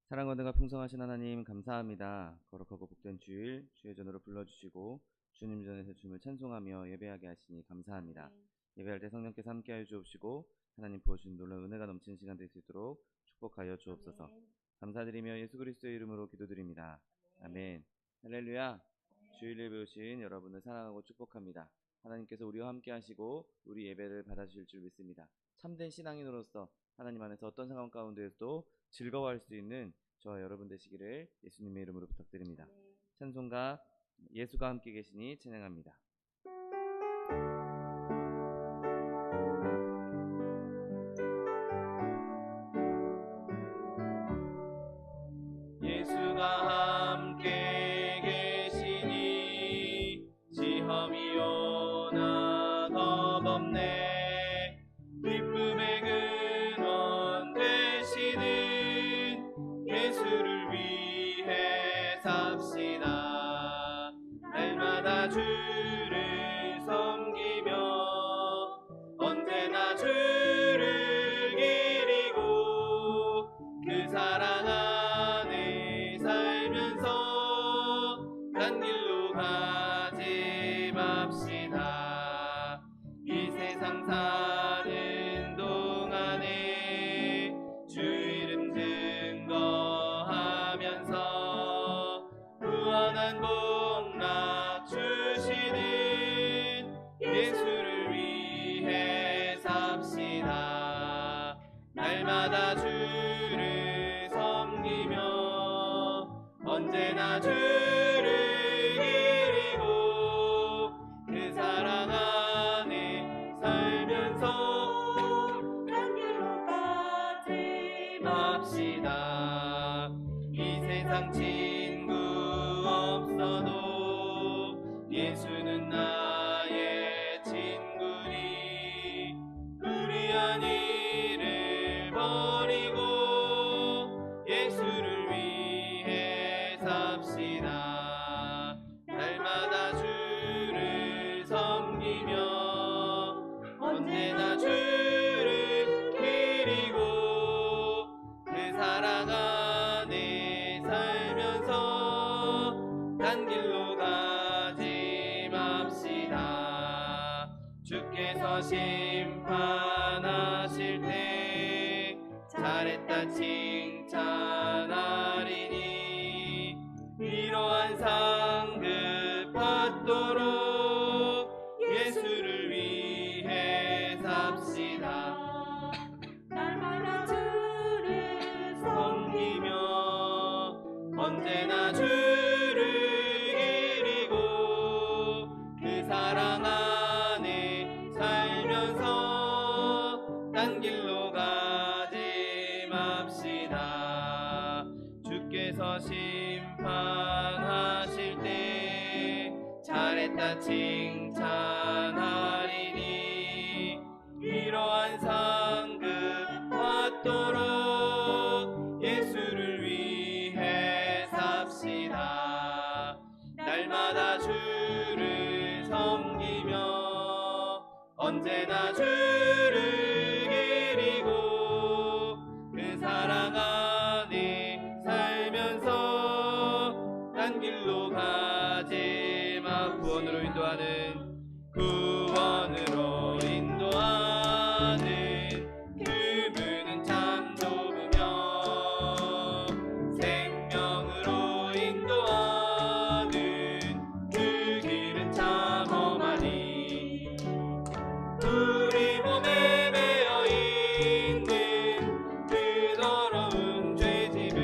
사랑과 은혜가 풍성하신 하나님 감사합니다. 거룩하고 복된 주일 주의 전으로 불러주시고 주님 전에서 주님을 찬송하며 예배하게 하시니 감사합니다. 예배할 때 성령께서 함께하여 주옵시고 하나님 부어주신 놀라운 은혜가 넘치는 시간 될 수 있도록 축복하여 주옵소서. 감사드리며 예수 그리스도의 이름으로 기도드립니다. 아멘. 할렐루야. 주일을 배우신 여러분을 사랑하고 축복합니다. 하나님께서 우리와 함께 하시고 우리 예배를 받아주실 줄 믿습니다. 참된 신앙인으로서 하나님 안에서 어떤 상황 가운데에도 즐거워할 수 있는 저와 여러분 되시기를 예수님의 이름으로 부탁드립니다. 찬송가 예수가 함께 계시니 찬양합니다. 예수가 함께 계시니 시험이 오나 겁없네. 기쁨의 근원 되시는 예수를 위해 삽시다. 날마다 주를 섬기며 언제나 주를 기리고 그 사랑 안에 살면서 딴 길로 가지 맙시다. 이 세상 사는 동안에 주 이름 증거하면서 무한한 복락 주시는 예수를 위해 삽시다. 날마다 주를 섬기며 언제나 주를 기리고 그 사랑 안에 살면서 딴 길로 가지 맙시다. 이 세상 친구 없어도 예수는 나의 친구니 불의한 일을 버리고 예수를 위해 삽시다. 날마다 주를 섬기며 언제나 주를 기리고 그 사랑 안에 살면서 딴 길로 가지 맙시다. 주께서 심판하실 때 잘했다 칭찬하리니 이러한 상급 받도록 예수를 위해 삽시다. 날마다 주를 섬기며 언제나 주를 기리고 그 사랑 안에 살면서 딴 길로 가지 맙시다. 주께서 심판하실 때 잘했다 칭찬하리니 이러한 상급 받도록 예수를 위해 삽시다. 날마다 주를 섬기며 언제나 주를 기리고 그 사랑 안에 살면서 딴 길로 가지 마. 구원으로 인도하는 그분은 참 좁으며 생명으로 인도하는 그 길은 참 험하니 우리 몸에 매여 있는 그 더러운 죄짐을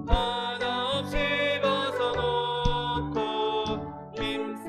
하나 없이 벗어놓고 힘써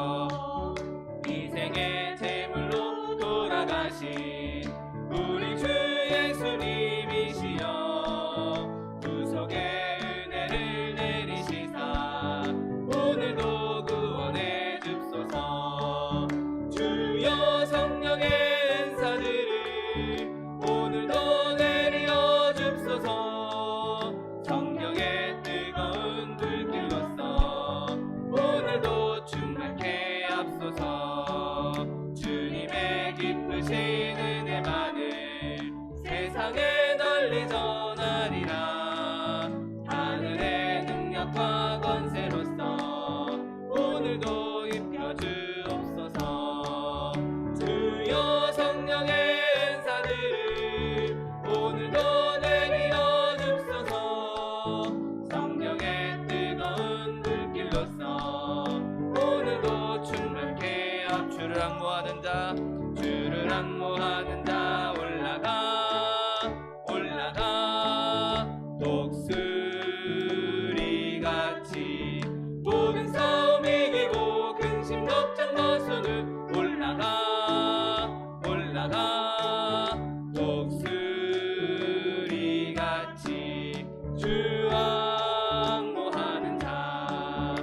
주여 희생의 제물로 돌아가신 우리 주 예수님이시여 구속의 은혜를 내리시사 오늘도 구원해 줍소서. 주여 성령의 은사들을 오늘도 내려 줍소서. 성령의 뜨거운 불길로써 오늘도 충만케 앞소서. 주님의 기쁘신 은혜만을 세상에 널리 전하리라. 하늘의 능력과 권세로서 오늘도 입혀주옵소서. 주여 성령의 은사들을 오늘도 내리어 줍소서. 성령의 뜨거운 불길로써 오늘도 충만케 앞. 주를 앙모하는 자 주를 앙모하는 자 올라가 독수리같이 모든 싸움 이기고 근심 걱정 벗어는 올라가 독수리같이 주 앙모하는 자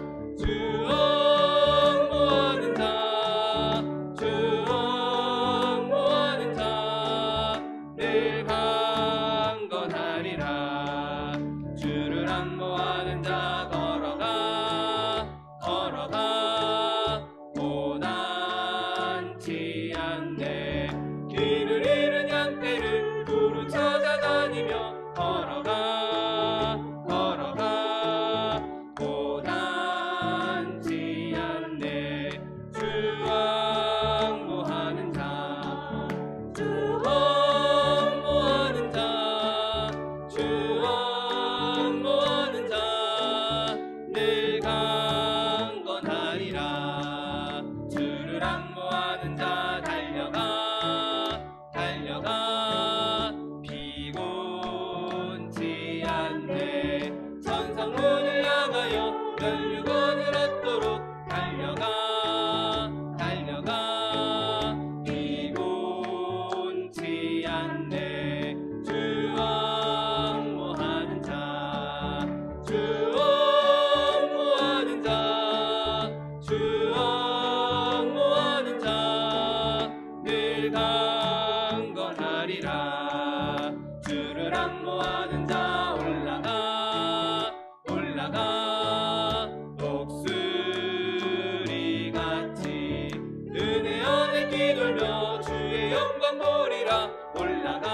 늘 강건하리라. 주를 앙모하는 자 걸어가 고단치 않네. 길을 잃은 양떼를 두루 찾아다니며 걸어가 고단치 않네. 주 앙모하는 자 늘 강건하리라. 주를 앙모하는 자 달려가 피곤치 않네. 천상문을 향하여 면류관을 얻도록 달려가 피곤치 않네. 주 앙모하는 자 늘 강건하리라. 주를 앙모하는 자 올라가 독수리같이 은혜 안에 뛰돌며 주의 영광 보리라. 올라가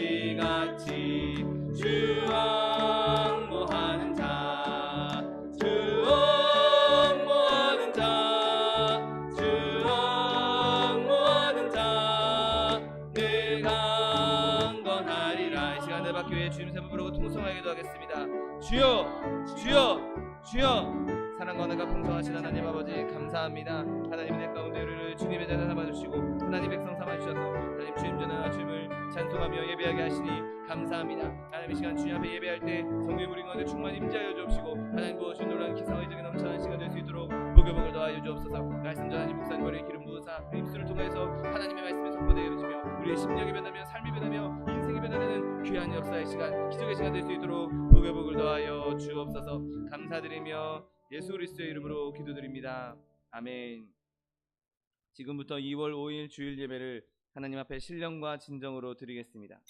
독수리같이 주 앙모하는 자 늘 강건하리라. 이 시간 내 받기 위해 주님 세번 부르고 통성하게 기도하겠습니다. 주여 사랑과 은혜가 풍성하신 하나님 아버지 감사합니다. 하나님 내 가운데 우리를 주님의 자녀 삼아주시고 하나님 백성 삼아주셔서 하나님 주님 전하나 주님을 찬송하며 예배하게 하시니 감사합니다. 하나님 이 시간 주님 앞에 예배할 때 성령의 물인 가운데 충만히 임재하여 주옵시고 하나님 부어주신 놀라운 기사와 이적이 넘쳐나는 시간 될 수 있도록 복을 더하여 주옵소서. 말씀 전하님 목사님 머리에 기름 부으사 그 입술을 통해서 하나님의 말씀이 선포되게 해주시며 우리의 심령이 변하며 삶이 변하며 인생이 변화되는 귀한 역사의 시간 기적의 시간 될 수 있도록 복을 더하여 주옵소서. 감사드리며 예수 그리스도의 이름으로 기도드립니다. 아멘. 지금부터 2월 5일 주일 예배를 하나님 앞에 신령과 진정으로 드리겠습니다.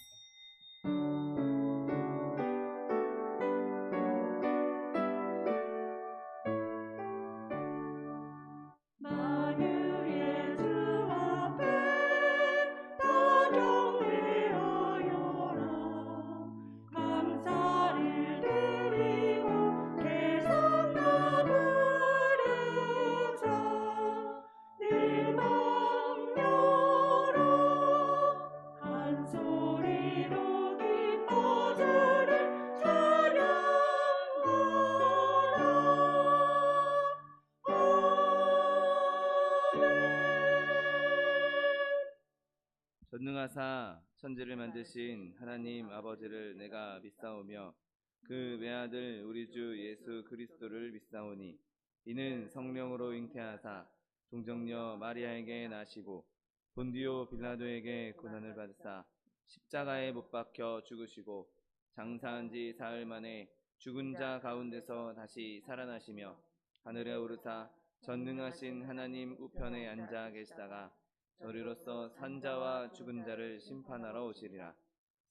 전능하사 천지를 만드신 하나님 아버지를 내가 믿사오며 그 외아들 우리 주 예수 그리스도를 믿사오니 이는 성령으로 잉태하사 동정녀 마리아에게 나시고 본디오 빌라도에게 고난을 받으사 십자가에 못 박혀 죽으시고 장사한 지 사흘 만에 죽은 자 가운데서 다시 살아나시며 하늘에 오르사 전능하신 하나님 우편에 앉아 계시다가 저리로서 산자와 죽은 자를 심판하러 오시리라.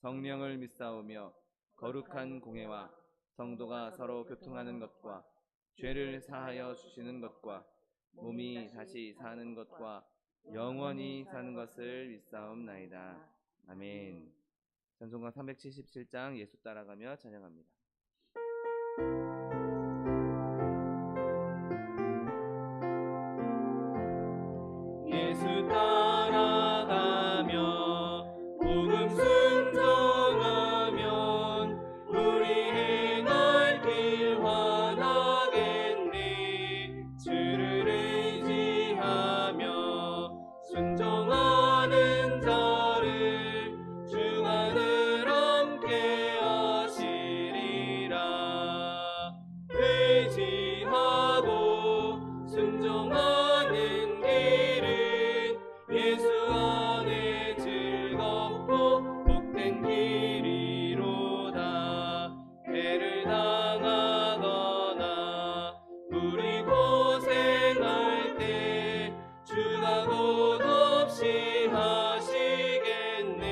성령을 믿사오며 거룩한 공회와 성도가 서로 교통하는 것과 죄를 사하여 주시는 것과 몸이 다시 사는 것과 영원히 사는 것을 믿사옵나이다. 아멘. 찬송가 377장 예수 따라가며 찬양합니다. 예수 따라가며 복음 순종하면 우리 행할 길 환하겠네. 주를 의지하며 순종하는 자를 주가 늘 함께 하시리라. 의지하고 순종하는 길은 예수 안에 즐겁고 복된 길이로다. 배를 당하거나 우리 고생할 때 주가 곧 없이 하시겠네.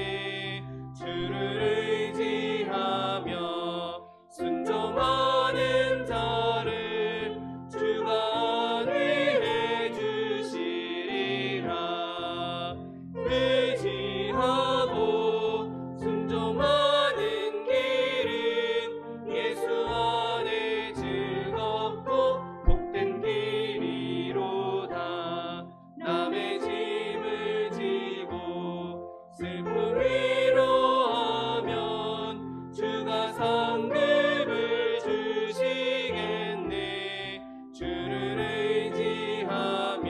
주를 의지하며 순종하는 자를 주가 안위해 주시리라. 의지하고 순종하는 길은 예수 안에 즐겁고 복된 길이로다. 남의 짐을 지고 슬픔 위로하면 주가 상급을 주시겠네. 주를 의지하며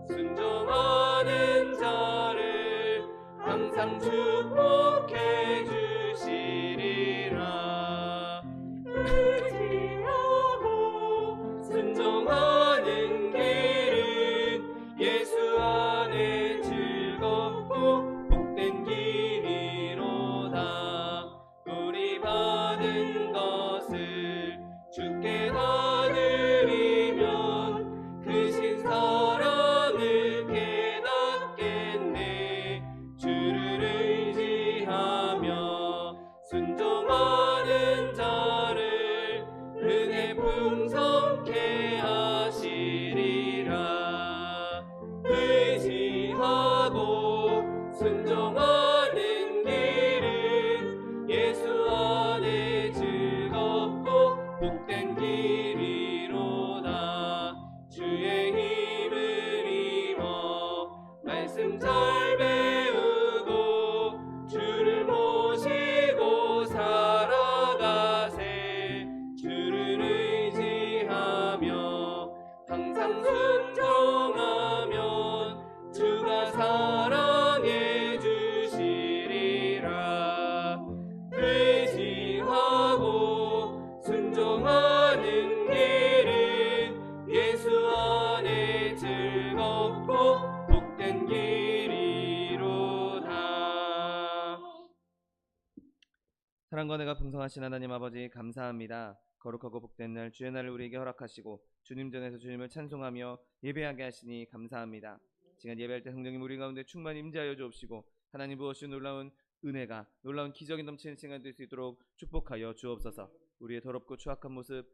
순종하는 자를 항상 축복해 주시리라. 의지하고 순종하는 길은 예수 안에 즐겁고 복된 길이로다. 우리 받은 것을 주께 다 드리면 크신 사랑을 깨닫겠네. 주를 의지하며 순종하는 자를 은혜 풍성케 하시리라. 의지하고 순종하는 길은 예수 안에 즐겁고 복된 길이로다. 주의 힘을 입어 말씀 잘 배우고 주를 모시고 살아가세. 주를 의지하며 항상 순종하면 주가 사랑해 주시리라. 의지하고 순종하는 길은 예수 안에 즐겁고 복된 길이로다. 사랑과 은혜가 풍성하신 하나님 아버지 감사합니다. 거룩하고 복된 날 주의 날을 우리에게 허락하시고 주님 전에서 주님을 찬송하며 예배하게 하시니 감사합니다. 시간 예배할 때 성령님 우리 가운데 충만히 임재하여 주옵시고 하나님 부어주신 놀라운 은혜가 놀라운 기적이 넘치는 시간 될 수 있도록 축복하여 주옵소서. 우리의 더럽고 추악한 모습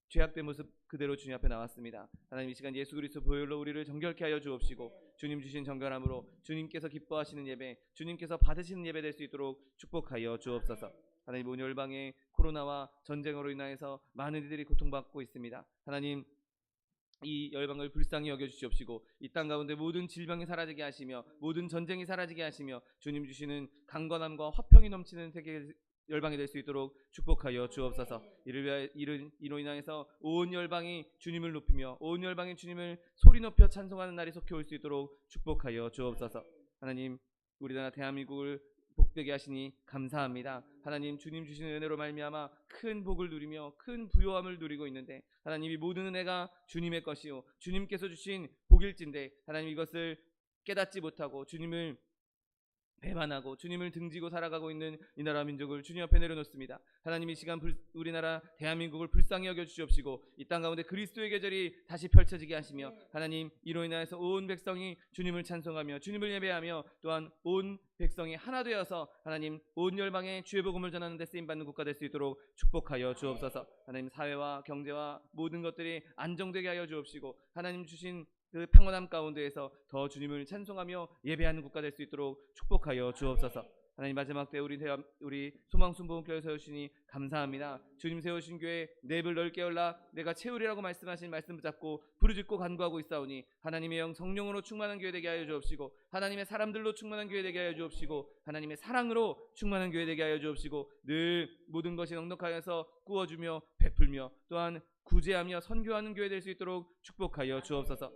죄악된 모습 그대로 주님 앞에 나왔습니다. 하나님 이 시간 예수 그리스도 보혈로 우리를 정결케 하여 주옵시고 주님 주신 정결함으로 주님께서 기뻐하시는 예배 주님께서 받으시는 예배 될 수 있도록 축복하여 주옵소서. 하나님 온 열방에 코로나와 전쟁으로 인하여서 많은 이들이 고통받고 있습니다. 하나님 이 열방을 불쌍히 여겨주시옵시고 이 땅 가운데 모든 질병이 사라지게 하시며 모든 전쟁이 사라지게 하시며 주님 주시는 강건함과 화평이 넘치는 세계 열방이 될 수 있도록 축복하여 주옵소서. 이로 인하여서 온 열방이 주님을 높이며 온 열방이 주님을 소리 높여 찬송하는 날이 속히 올 수 있도록 축복하여 주옵소서. 하나님 우리나라 대한민국을 복되게 하시니 감사합니다. 하나님 주님 주시는 은혜로 말미암아 큰 복을 누리며 큰 부요함을 누리고 있는데 하나님 이 모든 은혜가 주님의 것이요 주님께서 주신 복일진데 하나님 이것을 깨닫지 못하고 주님을 배반하고 주님을 등지고 살아가고 있는 이 나라 민족을 주님 앞에 내려놓습니다. 하나님 이 시간 우리나라 대한민국을 불쌍히 여겨 주시옵시고 이 땅 가운데 그리스도의 계절이 다시 펼쳐지게 하시며 하나님 이로 인하여서 온 백성이 주님을 찬송하며 주님을 예배하며 또한 온 백성이 하나 되어서 하나님 온 열방에 주의 복음을 전하는 데 쓰임받는 국가 될 수 있도록 축복하여 주옵소서. 하나님 사회와 경제와 모든 것들이 안정되게 하여 주옵시고 하나님 주신 그 평안함 가운데에서 더 주님을 찬송하며 예배하는 국가 될 수 있도록 축복하여 주옵소서. 하나님 마지막 때 우리 소망순복음교회 세우시니 감사합니다. 주님 세우신 교회 랩을 넓게 열라 내가 채우리라고 말씀하신 말씀 붙잡고 부르짖고 간구하고 있사오니 하나님의 영 성령으로 충만한 교회 되게 하여 주옵시고 하나님의 사람들로 충만한 교회 되게 하여 주옵시고 하나님의 사랑으로 충만한 교회 되게 하여 주옵시고 늘 모든 것이 넉넉하여서 꾸어주며 베풀며 또한 구제하며 선교하는 교회 될 수 있도록 축복하여 주옵소서.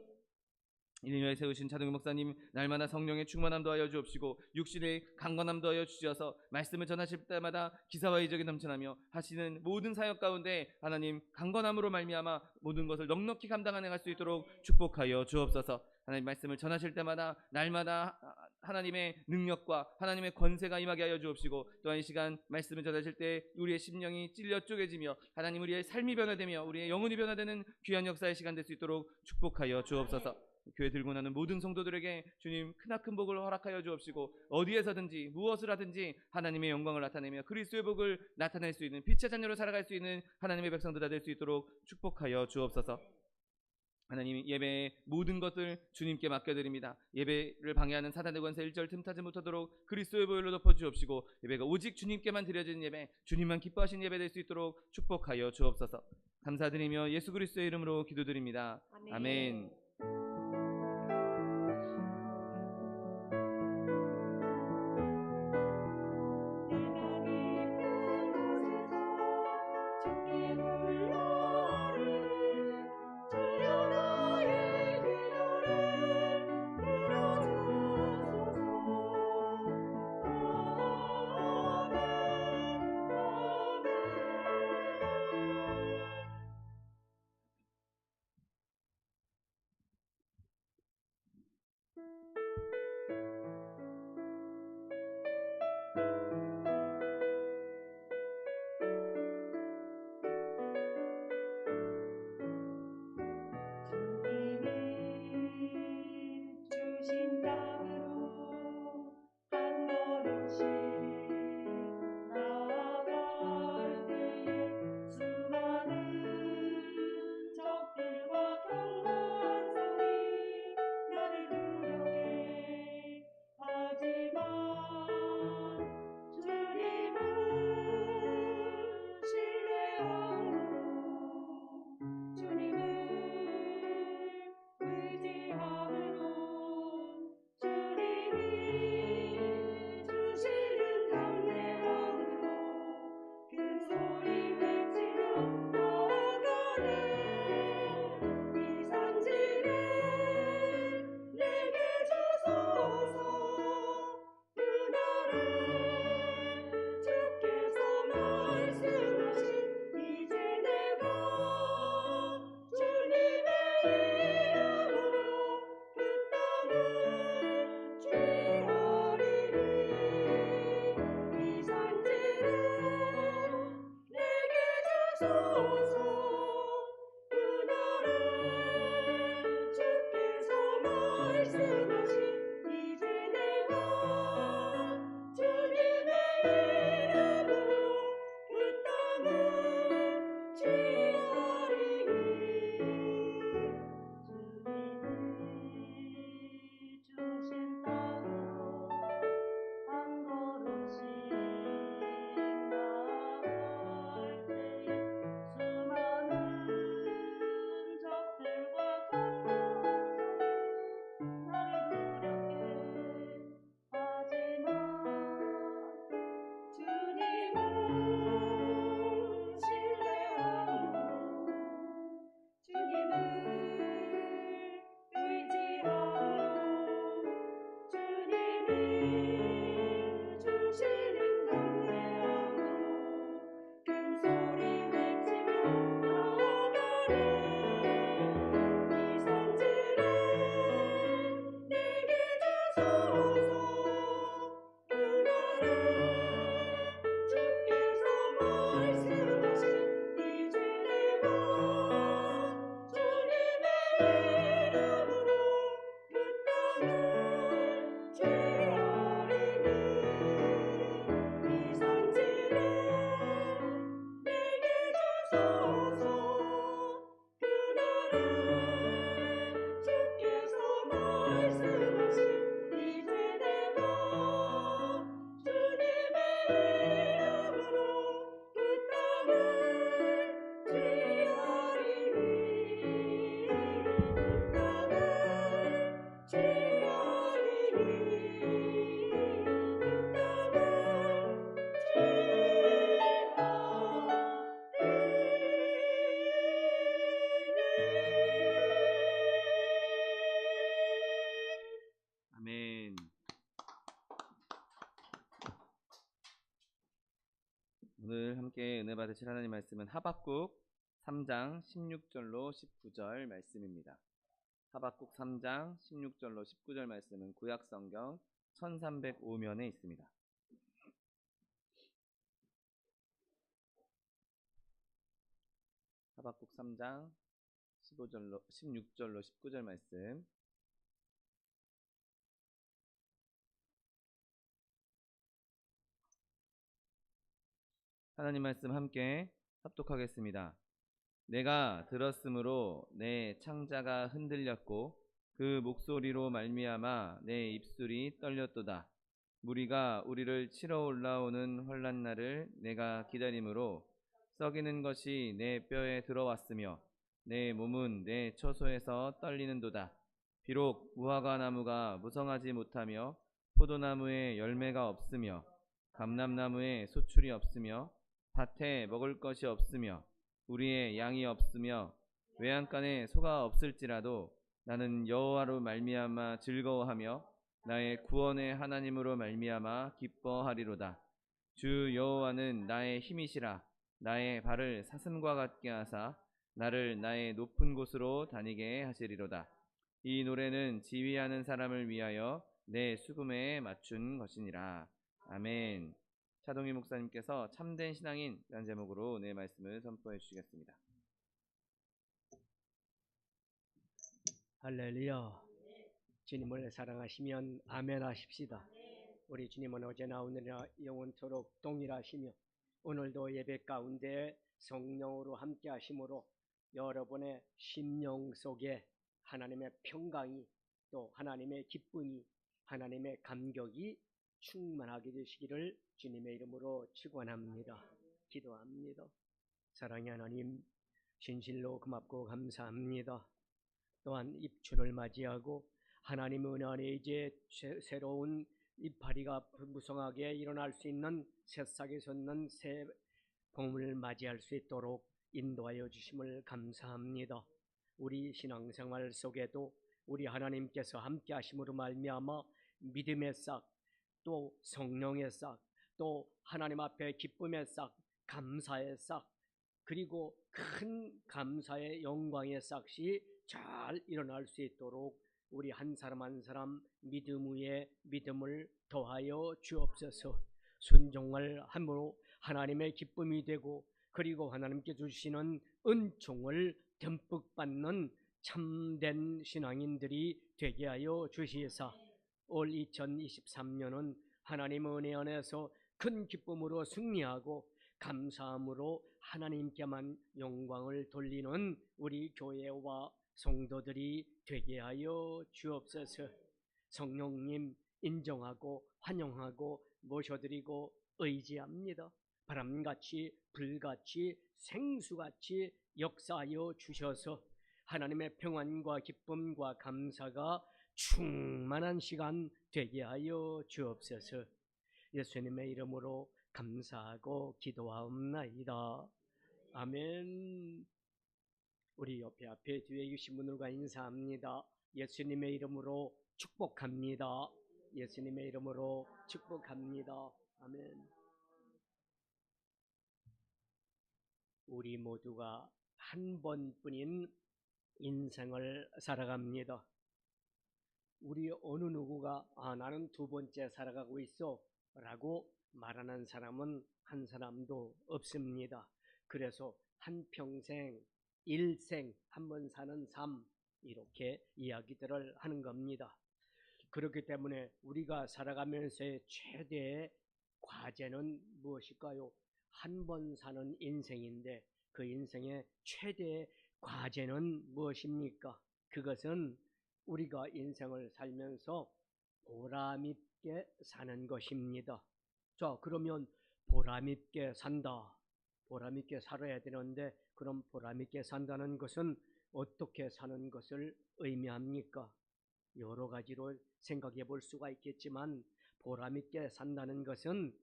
이리에 세우신 차동규 목사님 날마다 성령의 충만함 더하여 주옵시고 육신의 강건함 더하여 주셔서 말씀을 전하실 때마다 기사와 이적이 넘쳐나며 하시는 모든 사역 가운데 하나님 강건함으로 말미암아 모든 것을 넉넉히 감당해낼 수 있도록 축복하여 주옵소서. 하나님 말씀을 전하실 때마다 날마다 하나님의 능력과 하나님의 권세가 임하게 하여 주옵시고 또한 이 시간 말씀을 전하실 때 우리의 심령이 찔려 쪼개지며 하나님 우리의 삶이 변화되며 우리의 영혼이 변화되는 귀한 역사의 시간 될 수 있도록 축복하여 주옵소서. 교회 들고 나는 모든 성도들에게 주님 크나큰 복을 허락하여 주옵시고 어디에서든지 무엇을 하든지 하나님의 영광을 나타내며 그리스도의 복을 나타낼 수 있는 빛의 자녀로 살아갈 수 있는 하나님의 백성들 다 될 수 있도록 축복하여 주옵소서. 하나님 예배의 모든 것을 주님께 맡겨드립니다. 예배를 방해하는 사단의 권세 일절 틈타지 못하도록 그리스도의 보혈로 덮어주옵시고 예배가 오직 주님께만 드려지는 예배 주님만 기뻐하시는 예배 될 수 있도록 축복하여 주옵소서. 감사드리며 예수 그리스도의 이름으로 기도드립니다. 아멘. 은혜 받으실 하나님 말씀은 하박국 3장 16절로 19절 말씀입니다. 하박국 3장 16절로 19절 말씀은 구약성경 1305면에 있습니다. 하박국 3장 16절로 19절 말씀. 하나님 말씀 함께 합독하겠습니다. 내가 들었으므로 내 창자가 흔들렸고 그 목소리로 말미암아 내 입술이 떨렸도다. 무리가 우리를 치러 올라오는 환난 날을 내가 기다림으로 썩이는 것이 내 뼈에 들어왔으며 내 몸은 내 처소에서 떨리는도다. 비록 무화과 나무가 무성하지 못하며 포도나무에 열매가 없으며 감람나무에 소출이 없으며 밭에 먹을 것이 없으며 우리의 양이 없으며 외양간에 소가 없을지라도 나는 여호와로 말미암아 즐거워하며 나의 구원의 하나님으로 말미암아 기뻐하리로다. 주 여호와는 나의 힘이시라. 나의 발을 사슴과 같게 하사 나를 나의 높은 곳으로 다니게 하시리로다. 이 노래는 지휘하는 사람을 위하여 내 수금에 맞춘 것이니라. 아멘. 차동희 목사님께서 참된 신앙인 라는 제목으로 내 말씀을 선포해 주시겠습니다. 할렐루야. 주님을 사랑하시면 아멘 하십시다. 우리 주님은 어제나 오늘이나 영원토록 동일하시며 오늘도 예배 가운데 성령으로 함께 하심으로 여러분의 심령 속에 하나님의 평강이 또 하나님의 기쁨이 하나님의 감격이 충만하게 되시기를 주님의 이름으로 축원합니다. 기도합니다. 사랑의 하나님, 진실로 고맙고 감사합니다. 또한 입춘을 맞이하고 하나님의 은혜 안에 이제 새로운 이파리가 무성하게 일어날 수 있는 새싹이 솟는 새 봄을 맞이할 수 있도록 인도하여 주심을 감사합니다. 우리 신앙생활 속에도 우리 하나님께서 함께 하심으로 말미암아 믿음의 싹, 또 성령의 싹, 또 하나님 앞에 기쁨의 싹, 감사의 싹, 그리고 큰 감사의 영광의 싹이 잘 일어날 수 있도록 우리 한 사람 한 사람 믿음 위에 믿음을 더하여 주옵소서. 순종을 함으로 하나님의 기쁨이 되고 그리고 하나님께 주시는 은총을 듬뿍 받는 참된 신앙인들이 되게 하여 주시사 올 2023년은 하나님의 은혜 안에서 큰 기쁨으로 승리하고 감사함으로 하나님께만 영광을 돌리는 우리 교회와 성도들이 되게 하여 주옵소서. 성령님 인정하고 환영하고 모셔드리고 의지합니다. 바람같이 불같이 생수같이 역사하여 주셔서 하나님의 평안과 기쁨과 감사가 충만한 시간 되게 하여 주옵소서. 예수님의 이름으로 감사하고 기도하옵나이다. 아멘. 우리 옆에 앞에 뒤에 계신 분들과 인사합니다. 예수님의 이름으로 축복합니다. 예수님의 이름으로 축복합니다. 아멘. 우리 모두가 한 번뿐인 인생을 살아갑니다. 우리 어느 누구가 나는 두 번째 살아가고 있어 라고 말하는 사람은 한 사람도 없습니다. 그래서 한평생 일생 한 번 사는 삶 이렇게 이야기들을 하는 겁니다. 그렇기 때문에 우리가 살아가면서의 최대의 과제는 무엇일까요? 한 번 사는 인생인데 그 인생의 최대의 과제는 무엇입니까? 그것은 우리가 인생을 살면서 보람있게 사는 것입니다. 자, 그러면 보람있게 산다. 보람있게 살아야 되는데 그럼 보람있게 산다는 것은 어떻게 사는 것을 의미합니까? 여러 가지로 생각해 볼 수가 있겠지만 보람있게 산다는 것은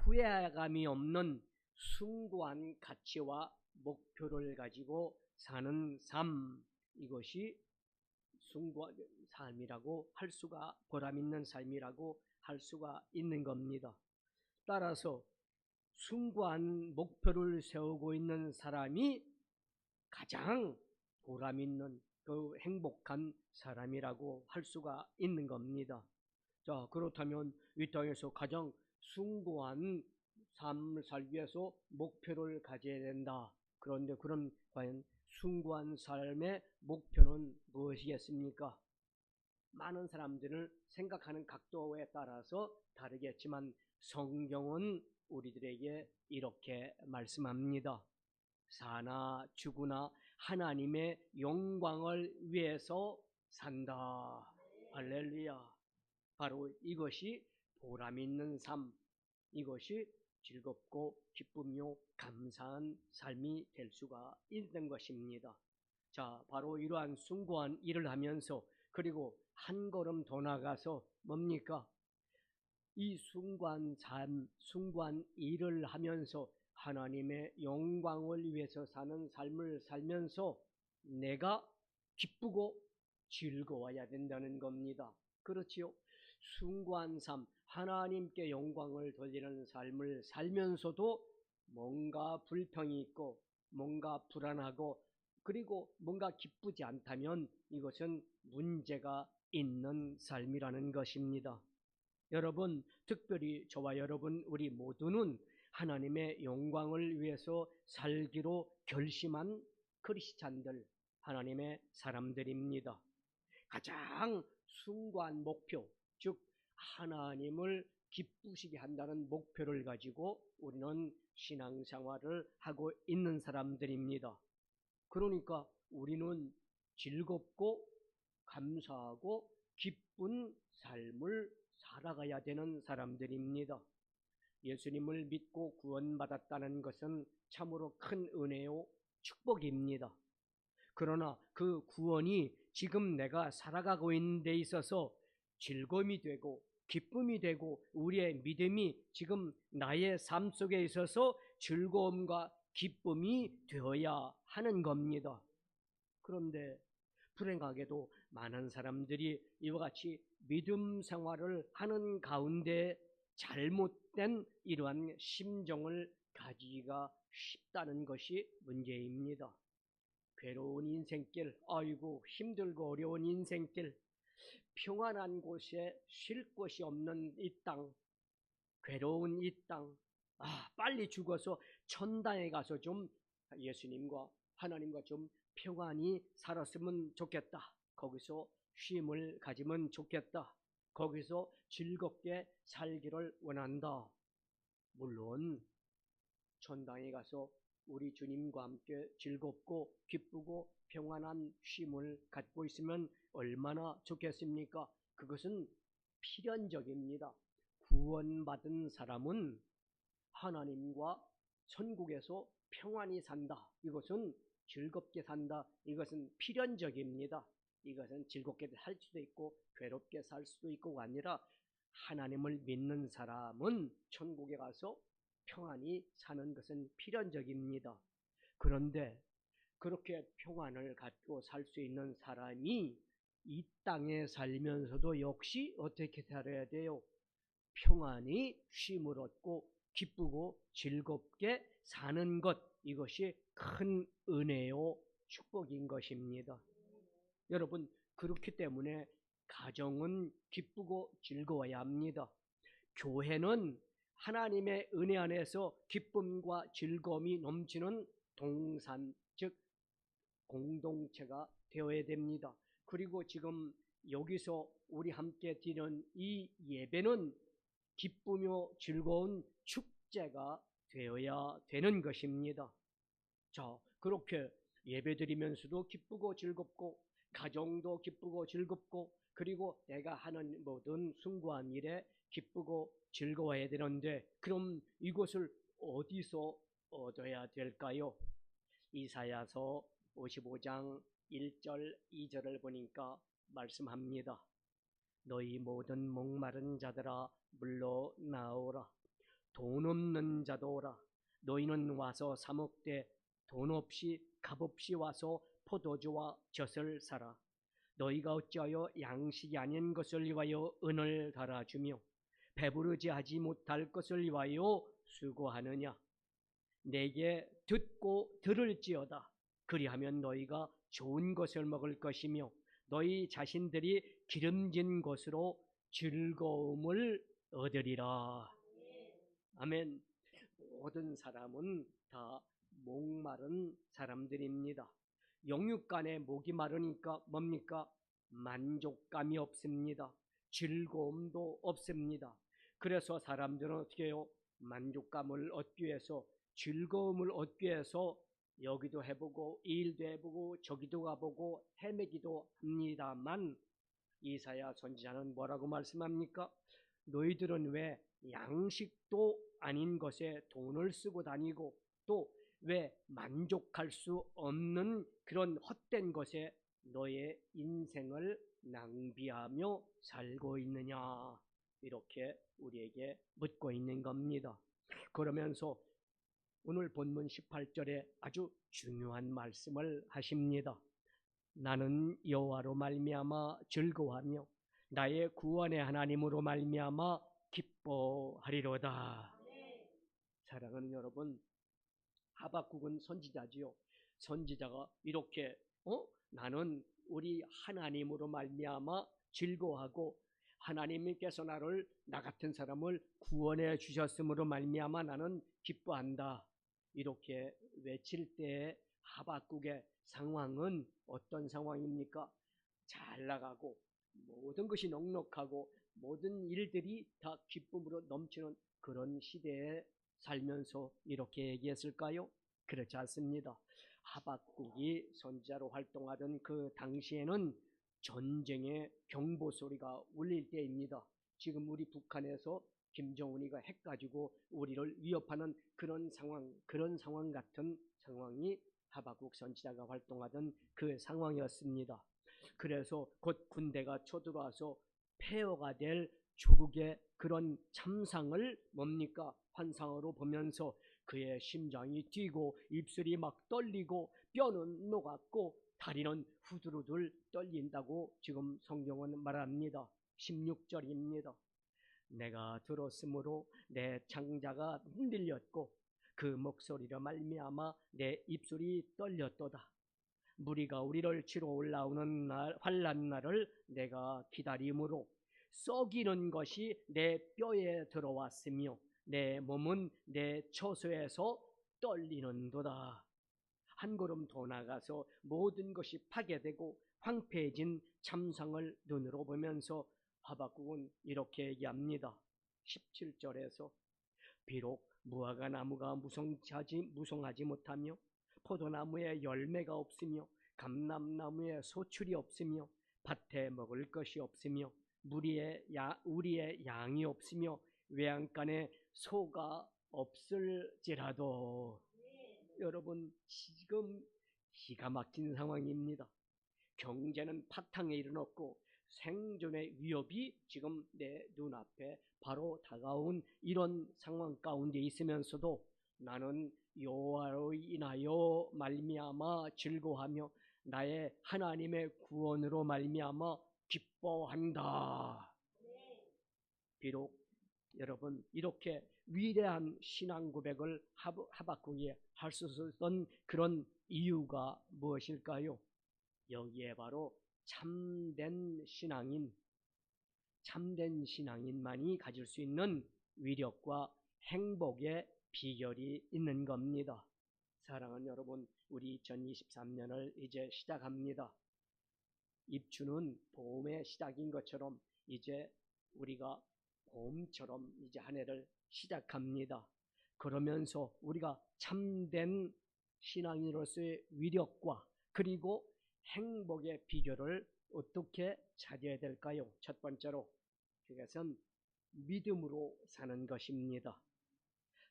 후회감이 없는 숭고한 가치와 목표를 가지고 사는 삶, 이것이 숭고한 삶이라고 할 수가, 보람있는 삶이라고 할 수가 있는 겁니다. 따라서 숭고한 목표를 세우고 있는 사람이 가장 보람 있는 그 행복한 사람이라고 할 수가 있는 겁니다. 자, 그렇다면 이 땅에서 가장 숭고한 삶을 살기 위해서 목표를 가져야 된다. 그런데 그럼 과연 숭고한 삶의 목표는 무엇이겠습니까? 많은 사람들을 생각하는 각도에 따라서 다르겠지만 성경은 우리들에게 이렇게 말씀합니다. 사나 죽으나 하나님의 영광을 위해서 산다. 할렐루야. 바로 이것이 보람 있는 삶, 이것이 즐겁고 기쁨요 감사한 삶이 될 수가 있는 것입니다. 자, 바로 이러한 숭고한 일을 하면서 그리고 한 걸음 더 나가서 뭡니까? 이 숭고한 삶, 숭고한 일을 하면서 하나님의 영광을 위해서 사는 삶을 살면서 내가 기쁘고 즐거워야 된다는 겁니다. 그렇지요? 숭고한 삶, 하나님께 영광을 돌리는 삶을 살면서도 뭔가 불평이 있고 뭔가 불안하고 그리고 뭔가 기쁘지 않다면 이것은 문제가 있는 삶이라는 것입니다. 여러분, 특별히 저와 여러분 우리 모두는 하나님의 영광을 위해서 살기로 결심한 크리스찬들, 하나님의 사람들입니다. 가장 숭고한 목표, 즉 하나님을 기쁘시게 한다는 목표를 가지고 우리는 신앙생활을 하고 있는 사람들입니다. 그러니까 우리는 즐겁고 감사하고 기쁜 삶을 살아가야 되는 사람들입니다. 예수님을 믿고 구원받았다는 것은 참으로 큰 은혜요 축복입니다. 그러나 그 구원이 지금 내가 살아가고 있는 데 있어서 즐거움이 되고 기쁨이 되고 우리의 믿음이 지금 나의 삶 속에 있어서 즐거움과 기쁨이 되어야 하는 겁니다. 그런데 불행하게도 많은 사람들이 이와 같이 믿음 생활을 하는 가운데 잘못된 이러한 심정을 가지기가 쉽다는 것이 문제입니다. 괴로운 인생길, 아이고 힘들고 어려운 인생길, 평안한 곳에 쉴 곳이 없는 이 땅, 괴로운 이 땅, 빨리 죽어서 천당에 가서 좀 예수님과 하나님과 좀 평안히 살았으면 좋겠다. 거기서 쉼을 가지면 좋겠다. 거기서 즐겁게 살기를 원한다. 물론 천당에 가서 우리 주님과 함께 즐겁고 기쁘고 평안한 쉼을 갖고 있으면 얼마나 좋겠습니까? 그것은 필연적입니다. 구원받은 사람은 하나님과 천국에서 평안히 산다. 이것은 즐겁게 산다. 이것은 필연적입니다. 이것은 즐겁게 살 수도 있고 괴롭게 살 수도 있고가 아니라 하나님을 믿는 사람은 천국에 가서 평안히 사는 것은 필연적입니다. 그런데 그렇게 평안을 갖고 살 수 있는 사람이 이 땅에 살면서도 역시 어떻게 살아야 돼요? 평안히 쉼을 얻고 기쁘고 즐겁게 사는 것, 이것이 큰 은혜요 축복인 것입니다. 여러분, 그렇기 때문에 가정은 기쁘고 즐거워야 합니다. 교회는 하나님의 은혜 안에서 기쁨과 즐거움이 넘치는 동산, 즉 공동체가 되어야 됩니다. 그리고 지금 여기서 우리 함께 드리는 이 예배는 기쁘며 즐거운 축제가 되어야 되는 것입니다. 자, 그렇게 예배드리면서도 기쁘고 즐겁고 가정도 기쁘고 즐겁고 그리고 내가 하는 모든 숭고한 일에 기쁘고 즐거워야 되는데 그럼 이것을 어디서 얻어야 될까요? 이사야서 55장 1절 2절을 보니까 말씀합니다. 너희 모든 목마른 자들아 물러 나오라. 돈 없는 자도 오라. 너희는 와서 사 먹되 돈 없이 값 없이 와서 포도주와 젖을 사라. 너희가 어찌하여 양식이 아닌 것을 위하여 은을 달아주며 배부르지 하지 못할 것을 위하여 수고하느냐? 내게 듣고 들을지어다. 그리하면 너희가 좋은 것을 먹을 것이며 너희 자신들이 기름진 것으로 즐거움을 얻으리라. 아멘. 모든 사람은 다 목마른 사람들입니다. 영육간에 목이 마르니까 뭡니까? 만족감이 없습니다. 즐거움도 없습니다. 그래서 사람들은 어떻게 해요? 만족감을 얻기 위해서, 즐거움을 얻기 위해서 여기도 해보고 이 일도 해보고 저기도 가보고 헤매기도 합니다만, 이사야 선지자는 뭐라고 말씀합니까? 너희들은 왜 양식도 아닌 것에 돈을 쓰고 다니고 또 왜 만족할 수 없는 그런 헛된 것에 너의 인생을 낭비하며 살고 있느냐? 이렇게 우리에게 묻고 있는 겁니다. 그러면서 오늘 본문 18절에 아주 중요한 말씀을 하십니다. 나는 여호와로 말미암아 즐거워하며 나의 구원의 하나님으로 말미암아 기뻐하리로다. 사랑하는 여러분, 하박국은 선지자지요. 선지자가 이렇게 나는 우리 하나님으로 말미암아 즐거워하고 하나님께서 나 같은 사람을 구원해 주셨으므로 말미암아 나는 기뻐한다. 이렇게 외칠 때 하박국의 상황은 어떤 상황입니까? 잘 나가고 모든 것이 넉넉하고 모든 일들이 다 기쁨으로 넘치는 그런 시대에 살면서 이렇게 얘기했을까요? 그렇지 않습니다. 하박국이 선지자로 활동하던 그 당시에는 전쟁의 경보 소리가 울릴 때입니다. 지금 우리 북한에서 김정은이가 핵 가지고 우리를 위협하는 그런 상황 같은 상황이 하박국 선지자가 활동하던 그 상황이었습니다. 그래서 곧 군대가 쳐들어와서 폐허가 될 조국의 그런 참상을 뭡니까? 환상으로 보면서 그의 심장이 뛰고 입술이 막 떨리고 뼈는 녹았고 다리는 후들후들 떨린다고 지금 성경은 말합니다. 16절입니다. 내가 들었으므로 내 창자가 흔들렸고 그 목소리로 말미암아 내 입술이 떨렸도다. 무리가 우리를 치러 올라오는 날, 환난 날을 내가 기다림으로 썩이는 것이 내 뼈에 들어왔으며 내 몸은 내 처소에서 떨리는도다. 한 걸음 더 나가서 모든 것이 파괴되고 황폐해진 참상을 눈으로 보면서 하박국은 이렇게 얘기합니다. 17절에서 비록 무화과 나무가 무성하지 못하며 포도나무에 열매가 없으며 감람나무에 소출이 없으며 밭에 먹을 것이 없으며 우리의 양이 없으며 외양간에 소가 없을지라도, 여러분 지금 기가 막힌 상황입니다. 경제는 파탕에 이르렀고 생존의 위협이 지금 내 눈앞에 바로 다가온 이런 상황 가운데 있으면서도 나는 여호와로 인하여 말미암아 즐거워하며 나의 하나님의 구원으로 말미암아 기뻐한다. 비록 여러분 이렇게 위대한 신앙 고백을 하박국이 할 수 있었던 그런 이유가 무엇일까요? 여기에 바로 참된 신앙인만이 가질 수 있는 위력과 행복의 비결이 있는 겁니다. 사랑하는 여러분, 우리 2023년을 이제 시작합니다. 입추는 봄의 시작인 것처럼 이제 우리가 봄처럼 이제 한 해를 시작합니다. 그러면서 우리가 참된 신앙인으로서의 위력과 그리고 행복의 비결을 어떻게 찾아야 될까요? 첫 번째로 그것은 믿음으로 사는 것입니다.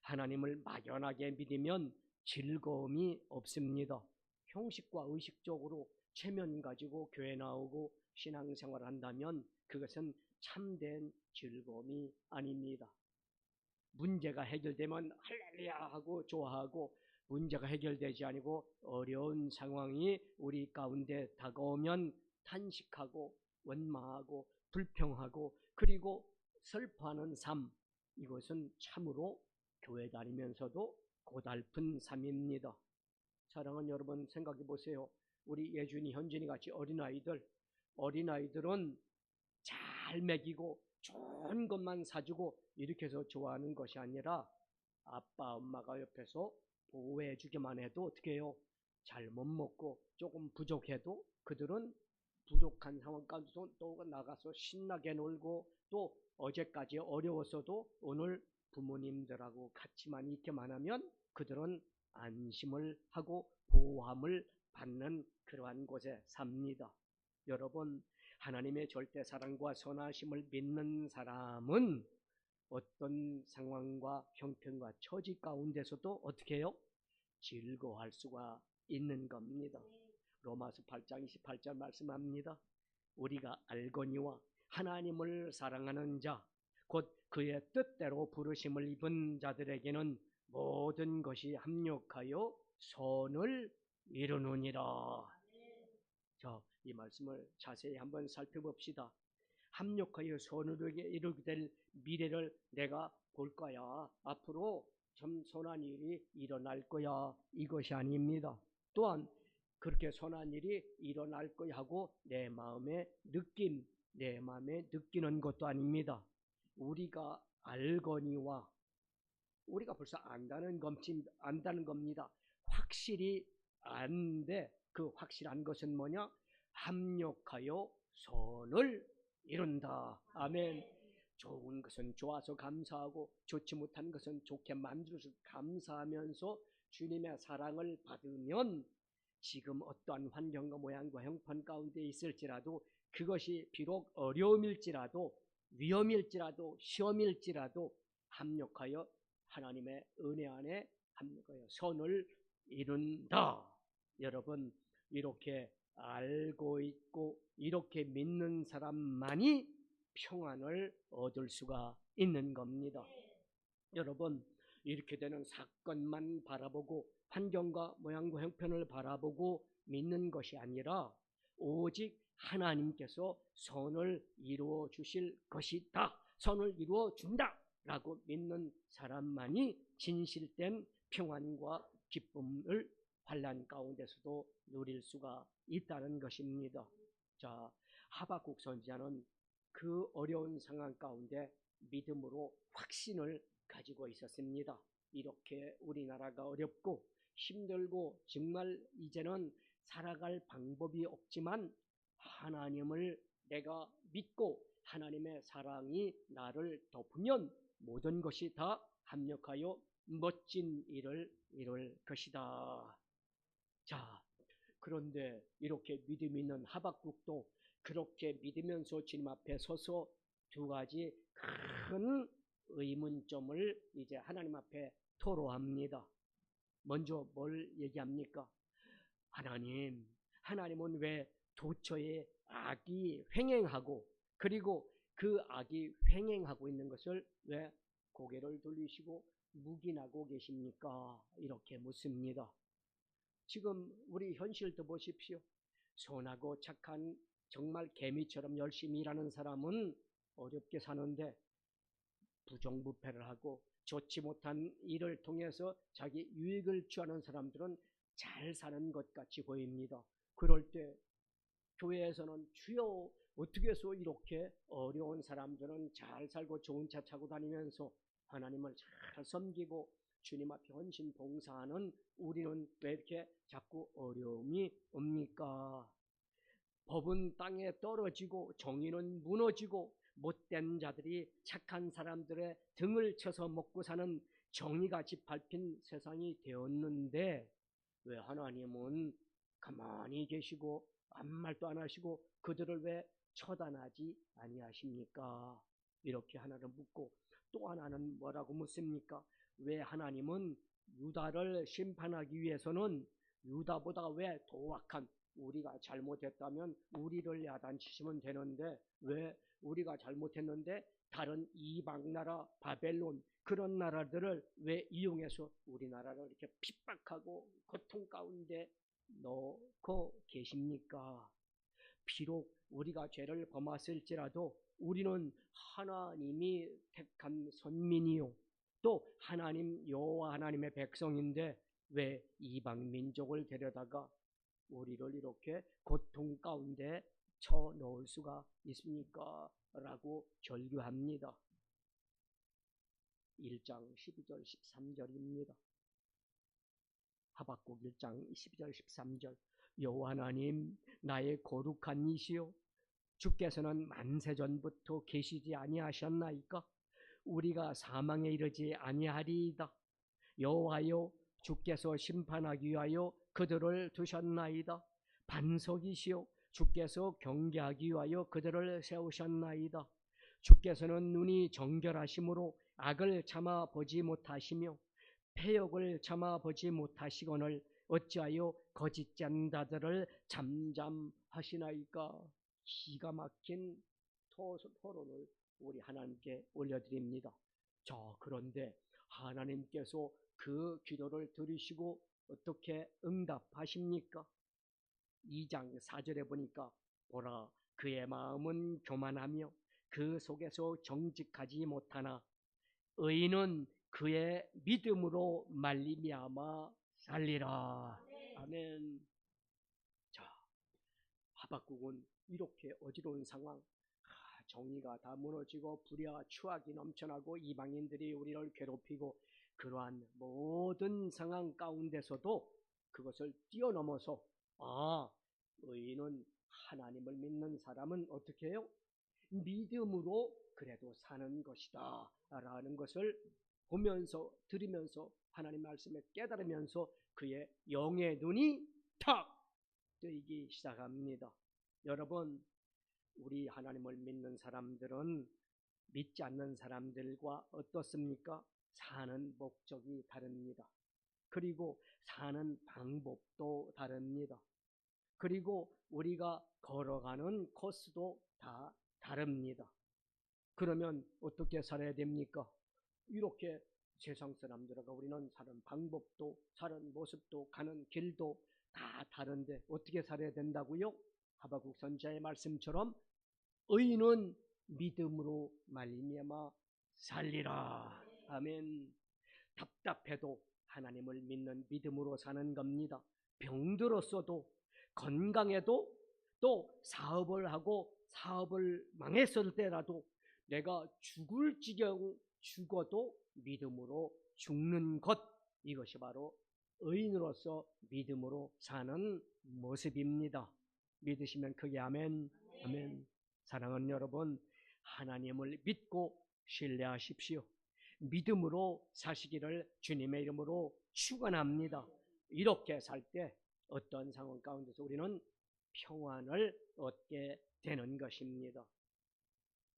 하나님을 막연하게 믿으면 즐거움이 없습니다. 형식과 의식적으로 체면 가지고 교회 나오고 신앙생활을 한다면 그것은 참된 즐거움이 아닙니다. 문제가 해결되면 할렐루야 하고 좋아하고 문제가 해결되지 않고 어려운 상황이 우리 가운데 다가오면 탄식하고 원망하고 불평하고 그리고 슬퍼하는 삶, 이것은 참으로 교회 다니면서도 고달픈 삶입니다. 사랑하는 여러분, 생각해 보세요. 우리 예준이, 현진이 같이 어린아이들은 잘 먹이고 좋은 것만 사주고 이렇게 해서 좋아하는 것이 아니라 아빠 엄마가 옆에서 보호해 주기만 해도 어떻게 해요? 잘 못 먹고 조금 부족해도 그들은 부족한 상황 가운데서 또 나가서 신나게 놀고, 또 어제까지 어려웠어도 오늘 부모님들하고 같이만 있기만 하면 그들은 안심을 하고 보호함을 받는 그러한 곳에 삽니다. 여러분, 하나님의 절대 사랑과 선하심을 믿는 사람은 어떤 상황과 형편과 처지 가운데서도 어떻게 해요? 즐거워할 수가 있는 겁니다. 로마서 8장 28절 말씀합니다. 우리가 알거니와 하나님을 사랑하는 자, 곧 그의 뜻대로 부르심을 입은 자들에게는 모든 것이 합력하여 선을 이루느니라. 자, 이 말씀을 자세히 한번 살펴봅시다. 합력하여 선을 이루게 될 미래를 내가 볼 거야. 앞으로 참 선한 일이 일어날 거야. 이것이 아닙니다. 또한 그렇게 선한 일이 일어날 거야 하고 내 마음에 느끼는 것도 아닙니다. 우리가 알거니와, 우리가 벌써 안다는 겁니다. 확실히 아는데 그 확실한 것은 뭐냐? 합력하여 선을 이룬다. 아멘. 좋은 것은 좋아서 감사하고 좋지 못한 것은 좋게 만들어서 감사하면서 주님의 사랑을 받으면 지금 어떠한 환경과 모양과 형편 가운데 있을지라도, 그것이 비록 어려움일지라도 위험일지라도 시험일지라도 합력하여 하나님의 은혜 안에 합력하여 선을 이룬다. 여러분, 이렇게 알고 있고 이렇게 믿는 사람만이 평안을 얻을 수가 있는 겁니다. 여러분, 이렇게 되는 사건만 바라보고 환경과 모양과 형편을 바라보고 믿는 것이 아니라 오직 하나님께서 선을 이루어 주실 것이다, 선을 이루어 준다 라고 믿는 사람만이 진실된 평안과 기쁨을 환난 가운데서도 누릴 수가 있다는 것입니다. 자, 하박국 선지자는 그 어려운 상황 가운데 믿음으로 확신을 가지고 있었습니다. 이렇게 우리나라가 어렵고 힘들고 정말 이제는 살아갈 방법이 없지만 하나님을 내가 믿고 하나님의 사랑이 나를 덮으면 모든 것이 다 합력하여 멋진 일을 이룰 것이다. 자, 그런데 이렇게 믿음 있는 하박국도 그렇게 믿으면서 주님 앞에 서서 두 가지 큰 의문점을 이제 하나님 앞에 토로합니다. 먼저 뭘 얘기합니까? 하나님은 왜 도처에 악이 횡행하고, 그리고 그 악이 횡행하고 있는 것을 왜 고개를 돌리시고 묵인하고 계십니까? 이렇게 묻습니다. 지금 우리 현실도 보십시오. 선하고 착한 정말 개미처럼 열심히 일하는 사람은 어렵게 사는데, 부정부패를 하고 좋지 못한 일을 통해서 자기 유익을 취하는 사람들은 잘 사는 것 같이 보입니다. 그럴 때 교회에서는 주여 어떻게 해서 이렇게 어려운 사람들은 잘 살고 좋은 차 타고 다니면서 하나님을 잘 섬기고 주님 앞에 헌신 봉사하는 우리는 왜 이렇게 자꾸 어려움이 옵니까? 법은 땅에 떨어지고 정의는 무너지고 못된 자들이 착한 사람들의 등을 쳐서 먹고 사는 정의가 짓밟힌 세상이 되었는데, 왜 하나님은 가만히 계시고 아무 말도 안 하시고 그들을 왜 처단하지 아니하십니까? 이렇게 하나는 묻고, 또 하나는 뭐라고 묻습니까? 왜 하나님은 유다를 심판하기 위해서는 유다보다 왜 도악한, 우리가 잘못했다면 우리를 야단치시면 되는데 왜 우리가 잘못했는데 다른 이방 나라 바벨론 그런 나라들을 왜 이용해서 우리나라를 이렇게 핍박하고 고통 가운데 넣고 계십니까? 비록 우리가 죄를 범했을지라도 우리는 하나님이 택한 선민이요, 또 하나님 여호와 하나님의 백성인데 왜 이방 민족을 데려다가 우리를 이렇게 고통 가운데 쳐 넣을 수가 있습니까? 라고 절규합니다. 1장 12절 13절입니다. 하박국 1장 12절 13절 여호와 하나님 나의 거룩한 이시요 주께서는 만세전부터 계시지 아니하셨나이까? 우리가 사망에 이르지 아니하리이다. 여호와여 주께서 심판하기 위하여 그들을 두셨나이다. 반석이시여 주께서 경계하기 위하여 그들을 세우셨나이다. 주께서는 눈이 정결하심으로 악을 참아 보지 못하시며 패역을 참아 보지 못하시거늘 어찌하여 거짓 잔다들을 잠잠하시나이까? 기가 막힌 토론을 우리 하나님께 올려드립니다. 자, 그런데 하나님께서 그 기도를 들으시고 어떻게 응답하십니까? 2장 4절에 보니까 보라 그의 마음은 교만하며 그 속에서 정직하지 못하나 의인은 그의 믿음으로 말미암아 살리라. 아멘. 자, 하박국은 이렇게 어지러운 상황, 정의가 다 무너지고 불의와 추악이 넘쳐나고 이방인들이 우리를 괴롭히고 그러한 모든 상황 가운데서도 그것을 뛰어넘어서 의인은 하나님을 믿는 사람은 어떻게 해요? 믿음으로 그래도 사는 것이다 라는 것을 보면서 들으면서 하나님 말씀에 깨달으면서 그의 영의 눈이 탁 뜨이기 시작합니다. 여러분, 우리 하나님을 믿는 사람들은 믿지 않는 사람들과 어떻습니까? 사는 목적이 다릅니다. 그리고 사는 방법도 다릅니다. 그리고 우리가 걸어가는 코스도 다 다릅니다. 그러면 어떻게 살아야 됩니까? 이렇게 세상 사람들과 우리는 사는 방법도 사는 모습도 가는 길도 다 다른데 어떻게 살아야 된다고요? 하박국 선지자의 말씀처럼 의인은 믿음으로 말미암아 살리라. 아멘. 답답해도 하나님을 믿는 믿음으로 사는 겁니다. 병들었어도 건강해도 또 사업을 하고 사업을 망했을 때라도 내가 죽을 지경 죽어도 믿음으로 죽는 것, 이것이 바로 의인으로서 믿음으로 사는 모습입니다. 믿으시면 크게 아멘. 아멘. 사랑하는 여러분, 하나님을 믿고 신뢰하십시오. 믿음으로 사시기를 주님의 이름으로 축원합니다. 이렇게 살 때 어떤 상황 가운데서 우리는 평안을 얻게 되는 것입니다.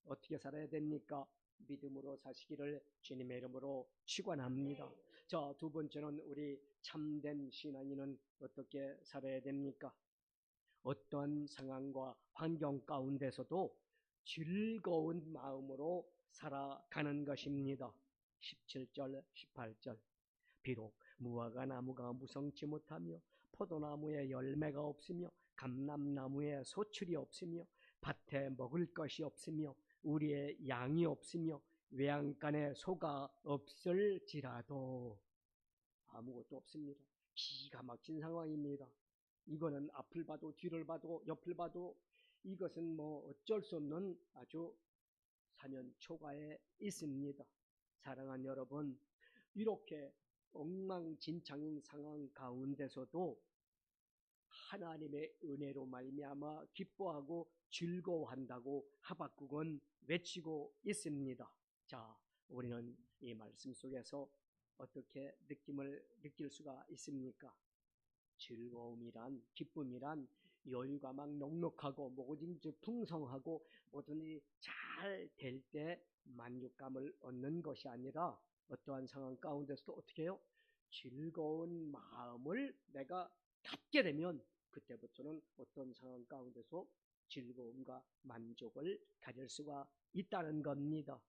어떻게 살아야 됩니까? 믿음으로 사시기를 주님의 이름으로 축원합니다. 자, 두 번째는 우리 참된 신앙인은 어떻게 살아야 됩니까? 어떤 상황과 환경 가운데서도 즐거운 마음으로 살아가는 것입니다. 17절, 18절 비록 무화과 나무가 무성치 못하며 포도나무에 열매가 없으며 감람나무에 소출이 없으며 밭에 먹을 것이 없으며 우리의 양이 없으며 외양간에 소가 없을지라도 아무것도 없습니다. 기가 막힌 상황입니다. 이거는 앞을 봐도 뒤를 봐도 옆을 봐도 이것은 뭐 어쩔 수 없는 아주 사면초가에 있습니다. 사랑하는 여러분, 이렇게 엉망진창인 상황 가운데서도 하나님의 은혜로 말미암아 기뻐하고 즐거워한다고 하박국은 외치고 있습니다. 자, 우리는 이 말씀 속에서 어떻게 느낌을 느낄 수가 있습니까? 즐거움이란, 기쁨이란 여유가 막 넉넉하고 모든 풍성하고 모든 일이 잘 될 때 만족감을 얻는 것이 아니라 어떠한 상황 가운데서도 어떻게 해요? 즐거운 마음을 내가 갖게 되면 그때부터는 어떤 상황 가운데서 즐거움과 만족을 가질 수가 있다는 겁니다.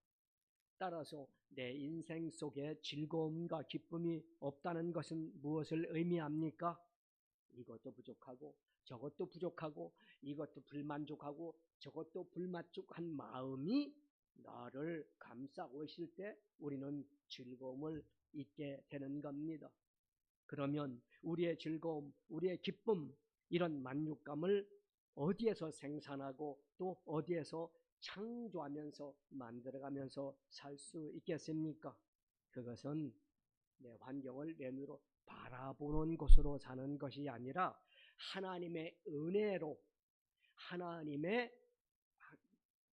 따라서 내 인생 속에 즐거움과 기쁨이 없다는 것은 무엇을 의미합니까? 이것도 부족하고 저것도 부족하고 이것도 불만족하고 저것도 불만족한 마음이 나를 감싸고 있을 때 우리는 즐거움을 잊게 되는 겁니다. 그러면 우리의 즐거움, 우리의 기쁨, 이런 만족감을 어디에서 생산하고 또 어디에서 창조하면서 만들어가면서 살 수 있겠습니까? 그것은 내 환경을 내 눈으로 바라보는 것으로 사는 것이 아니라 하나님의 은혜로, 하나님의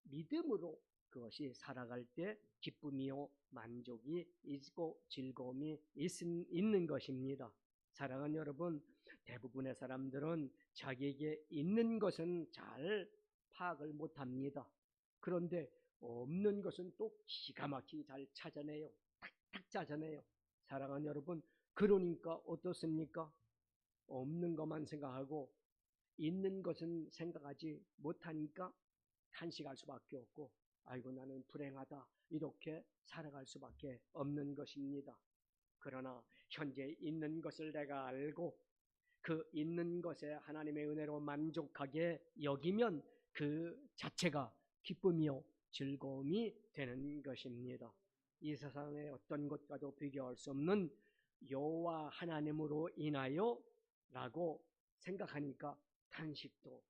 믿음으로 그것이 살아갈 때 기쁨이요 만족이 있고 즐거움이 있는 것입니다. 사랑하는 여러분, 대부분의 사람들은 자기에게 있는 것은 잘 파악을 못합니다. 그런데 없는 것은 또 기가 막히게 잘 찾아내요. 탁탁 찾아내요. 사랑하는 여러분, 그러니까 어떻습니까? 없는 것만 생각하고 있는 것은 생각하지 못하니까 탄식할 수밖에 없고, 아이고 나는 불행하다, 이렇게 살아갈 수밖에 없는 것입니다. 그러나 현재 있는 것을 내가 알고 그 있는 것에 하나님의 은혜로 만족하게 여기면 그 자체가 기쁨이요 즐거움이 되는 것입니다. 이 세상의 어떤 것과도 비교할 수 없는 여호와 하나님으로 인하여 라고 생각하니까 탄식도,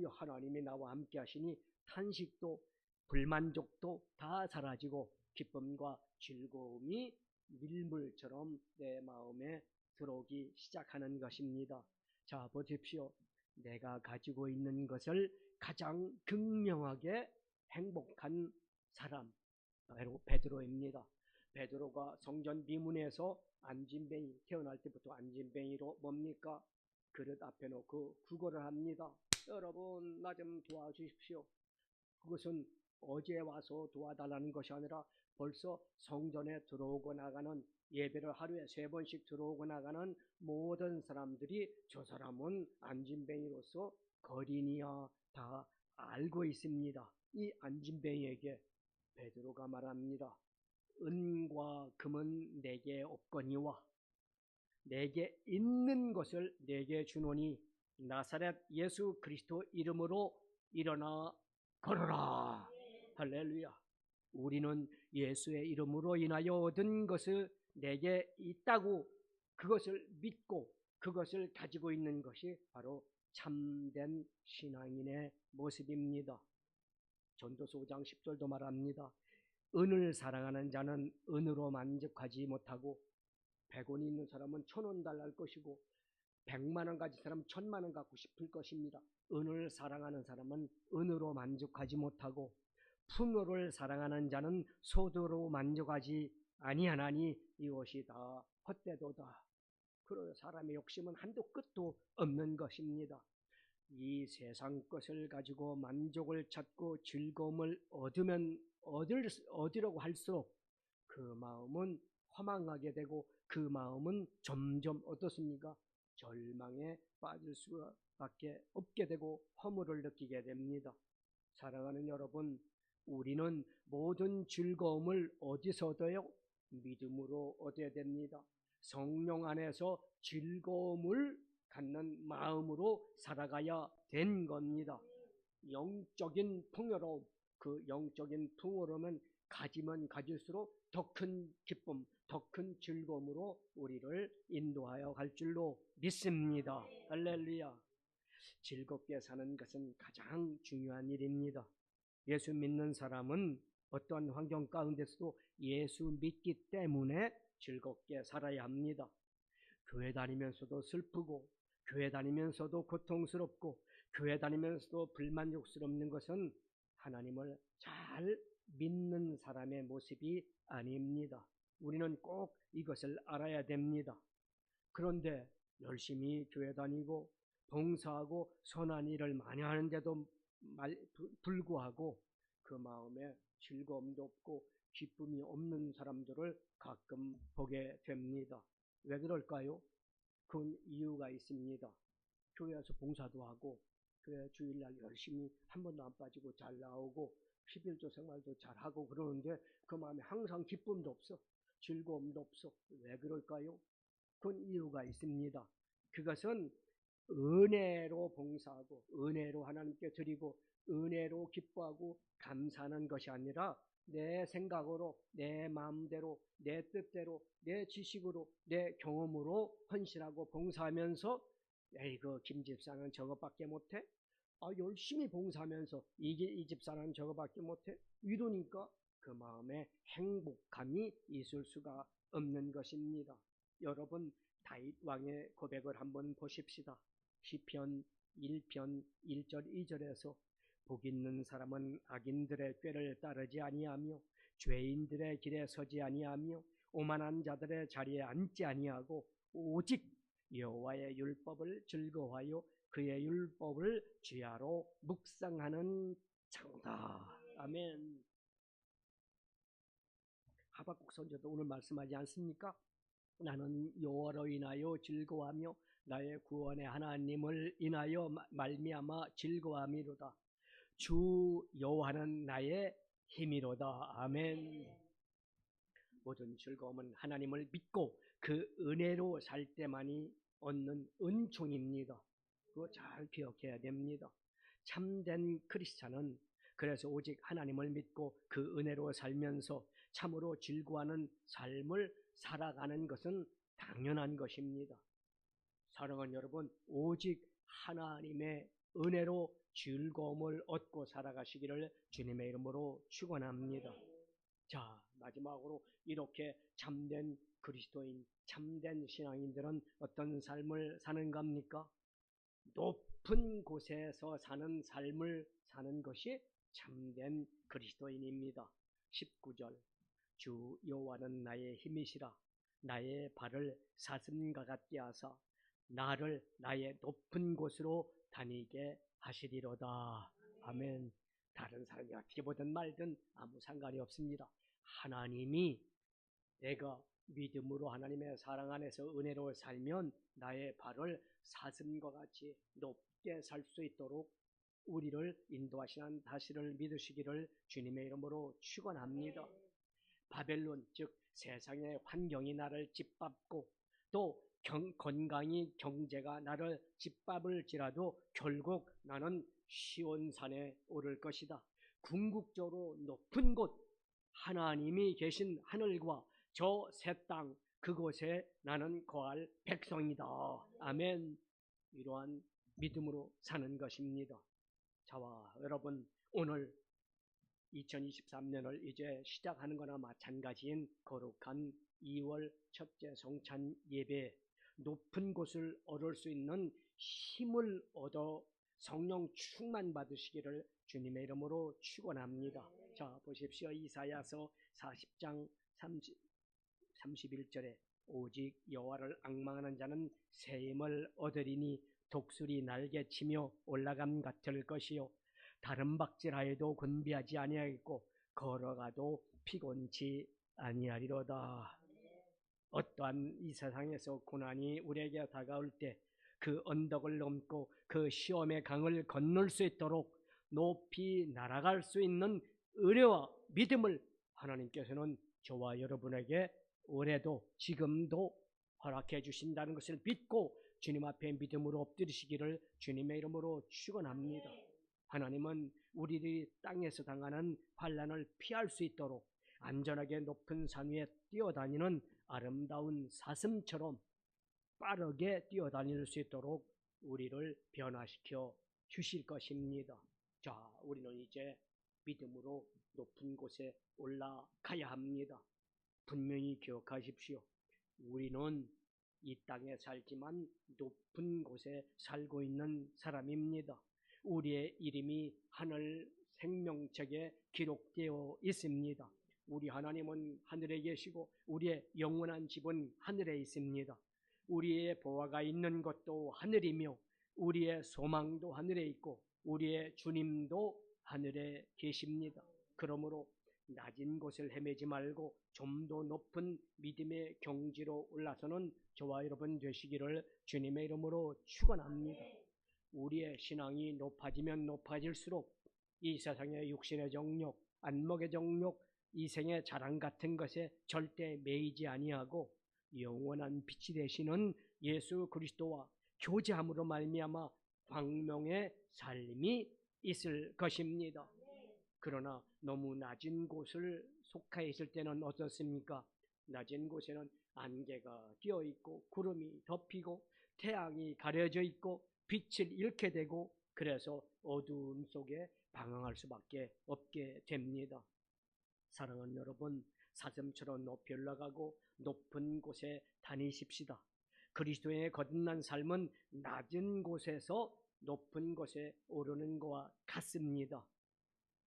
하나님이 나와 함께 하시니 탄식도 불만족도 다 사라지고 기쁨과 즐거움이 밀물처럼 내 마음에 들어오기 시작하는 것입니다. 자, 보십시오. 내가 가지고 있는 것을 가장 극명하게 행복한 사람, 바로 베드로입니다. 베드로가 성전 비문에서 안진뱅이, 태어날 때부터 안진뱅이로 뭡니까? 그릇 앞에 놓고 구걸을 합니다. 여러분, 나 좀 도와주십시오. 그것은 어제 와서 도와달라는 것이 아니라 벌써 성전에 들어오고 나가는, 예배를 하루에 3번씩 들어오고 나가는 모든 사람들이 저 사람은 안진뱅이로서 거린이야 다 알고 있습니다. 이 안진뱅이에게 베드로가 말합니다. 은과 금은 내게 없거니와 내게 있는 것을 내게 주노니 나사렛 예수 그리스도 이름으로 일어나 걸어라. 할렐루야. 우리는 예수의 이름으로 인하여 얻은 것을 내게 있다고 그것을 믿고 그것을 가지고 있는 것이 바로 참된 신앙인의 모습입니다. 전도서 5장 10절도 말합니다. 은을 사랑하는 자는 은으로 만족하지 못하고 100원이 있는 사람은 1000원 달랄 것이고 100만 원 가진 사람은 1000만 원 갖고 싶을 것입니다. 은을 사랑하는 사람은 은으로 만족하지 못하고 풍요를 사랑하는 자는 소도로 만족하지 아니하나니 이것이 다 헛되도다. 그러나 사람의 욕심은 한도 끝도 없는 것입니다. 이 세상 것을 가지고 만족을 찾고 즐거움을 얻으려고 할수록 그 마음은 허망하게 되고 그 마음은 점점 어떻습니까? 절망에 빠질 수밖에 없게 되고 허물을 느끼게 됩니다. 사랑하는 여러분, 우리는 모든 즐거움을 어디서 얻어요? 믿음으로 얻어야 됩니다. 성령 안에서 즐거움을 갖는 마음으로 살아가야 된 겁니다. 영적인 풍요로움, 그 영적인 풍요로움은 가지면 가질수록 더 큰 기쁨, 더 큰 즐거움으로 우리를 인도하여 갈 줄로 믿습니다. 할렐루야. 즐겁게 사는 것은 가장 중요한 일입니다. 예수 믿는 사람은 어떠한 환경 가운데서도 예수 믿기 때문에 즐겁게 살아야 합니다. 교회 다니면서도 슬프고 교회 다니면서도 고통스럽고 교회 다니면서도 불만족스럽는 것은 하나님을 잘 믿는 사람의 모습이 아닙니다. 우리는 꼭 이것을 알아야 됩니다. 그런데 열심히 교회 다니고 봉사하고 선한 일을 많이 하는데도 불구하고 그 마음에 즐거움도 없고 기쁨이 없는 사람들을 가끔 보게 됩니다. 왜 그럴까요? 그건 이유가 있습니다. 교회에서 봉사도 하고 교회 주일날 열심히 한 번도 안 빠지고 잘 나오고 11조 생활도 잘하고 그러는데 그 마음에 항상 기쁨도 없어, 즐거움도 없어. 왜 그럴까요? 그건 이유가 있습니다. 그것은 은혜로 봉사하고 은혜로 하나님께 드리고 은혜로 기뻐하고 감사하는 것이 아니라 내 생각으로, 내 마음대로, 내 뜻대로, 내 지식으로, 내 경험으로 헌신하고 봉사하면서 에이그 김 집사는 저것밖에 못해? 열심히 봉사하면서 이 집사는 저것밖에 못해? 이러니까 그 마음에 행복함이 있을 수가 없는 것입니다. 여러분 다윗 왕의 고백을 한번 보십시다. 시편 1편 1절 2절에서 복 있는 사람은 악인들의 꾀를 따르지 아니하며 죄인들의 길에 서지 아니하며 오만한 자들의 자리에 앉지 아니하고 오직 여호와의 율법을 즐거워하여 그의 율법을 주야로 묵상하는 자로다. 아멘. 하박국 선지자도 오늘 말씀하지 않습니까? 나는 여호와로 인하여 즐거워하며 나의 구원의 하나님을 인하여 말미암아 즐거워함이로다. 주 여호와는 나의 힘이로다. 아멘. 모든 즐거움은 하나님을 믿고 그 은혜로 살 때만이 얻는 은총입니다. 그거 잘 기억해야 됩니다. 참된 크리스찬은 그래서 오직 하나님을 믿고 그 은혜로 살면서 참으로 즐거워하는 삶을 살아가는 것은 당연한 것입니다. 사랑하는 여러분, 오직 하나님의 은혜로 즐거움을 얻고 살아가시기를 주님의 이름으로 축원합니다. 자, 마지막으로 이렇게 참된 그리스도인, 참된 신앙인들은 어떤 삶을 사는 겁니까? 높은 곳에서 사는 삶을 사는 것이 참된 그리스도인입니다. 19절 주 여호와는 나의 힘이시라 나의 발을 사슴과 같게 하사 나를 나의 높은 곳으로 다니게 하시리로다. 아멘. 다른 사람이 어떻게 보든 말든 아무 상관이 없습니다. 하나님이 내가 믿음으로 하나님의 사랑 안에서 은혜로 살면 나의 발을 사슴과 같이 높게 살 수 있도록 우리를 인도하시는 다시를 믿으시기를 주님의 이름으로 축원합니다. 바벨론 즉 세상의 환경이 나를 짓밟고 또 건강이 경제가 나를 짓밟을지라도 결국 나는 시온산에 오를 것이다. 궁극적으로 높은 곳 하나님이 계신 하늘과 저 새 땅 그곳에 나는 거할 백성이다. 아멘. 이러한 믿음으로 사는 것입니다. 저와 여러분 오늘 2023년을 이제 시작하는 거나 마찬가지인 거룩한 2월 첫째 성찬 예배 높은 곳을 얻을 수 있는 힘을 얻어 성령 충만 받으시기를 주님의 이름으로 축원합니다. 자 보십시오. 이사야서 40장 31절에 오직 여호와를 앙망하는 자는 새 힘을 얻으리니 독수리 날개치며 올라감 같을 것이요 다른 박질하여도 곤비하지 아니하겠고 걸어가도 피곤치 아니하리로다. 어떠한 이 세상에서 고난이 우리에게 다가올 때 그 언덕을 넘고 그 시험의 강을 건널 수 있도록 높이 날아갈 수 있는 은혜와 믿음을 하나님께서는 저와 여러분에게 올해도 지금도 허락해 주신다는 것을 믿고 주님 앞에 믿음으로 엎드리시기를 주님의 이름으로 축원합니다. 하나님은 우리들이 땅에서 당하는 환난을 피할 수 있도록 안전하게 높은 산 위에 뛰어다니는 아름다운 사슴처럼 빠르게 뛰어다닐 수 있도록 우리를 변화시켜 주실 것입니다. 자, 우리는 이제 믿음으로 높은 곳에 올라가야 합니다. 분명히 기억하십시오. 우리는 이 땅에 살지만 높은 곳에 살고 있는 사람입니다. 우리의 이름이 하늘 생명책에 기록되어 있습니다. 우리 하나님은 하늘에 계시고 우리의 영원한 집은 하늘에 있습니다. 우리의 보화가 있는 것도 하늘이며 우리의 소망도 하늘에 있고 우리의 주님도 하늘에 계십니다. 그러므로 낮은 곳을 헤매지 말고 좀 더 높은 믿음의 경지로 올라서는 저와 여러분 되시기를 주님의 이름으로 축원합니다. 우리의 신앙이 높아지면 높아질수록 이 세상의 육신의 정욕, 안목의 정욕, 이생의 자랑 같은 것에 절대 매이지 아니하고 영원한 빛이 되시는 예수 그리스도와 교제함으로 말미암아 광명의 삶이 있을 것입니다. 그러나 너무 낮은 곳을 속해 있을 때는 어떻습니까? 낮은 곳에는 안개가 끼어 있고 구름이 덮이고 태양이 가려져 있고 빛을 잃게 되고 그래서 어두움 속에 방황할 수밖에 없게 됩니다. 사랑하는 여러분, 사슴처럼 높이 올라가고 높은 곳에 다니십시다. 그리스도의 거듭난 삶은 낮은 곳에서 높은 곳에 오르는 것과 같습니다.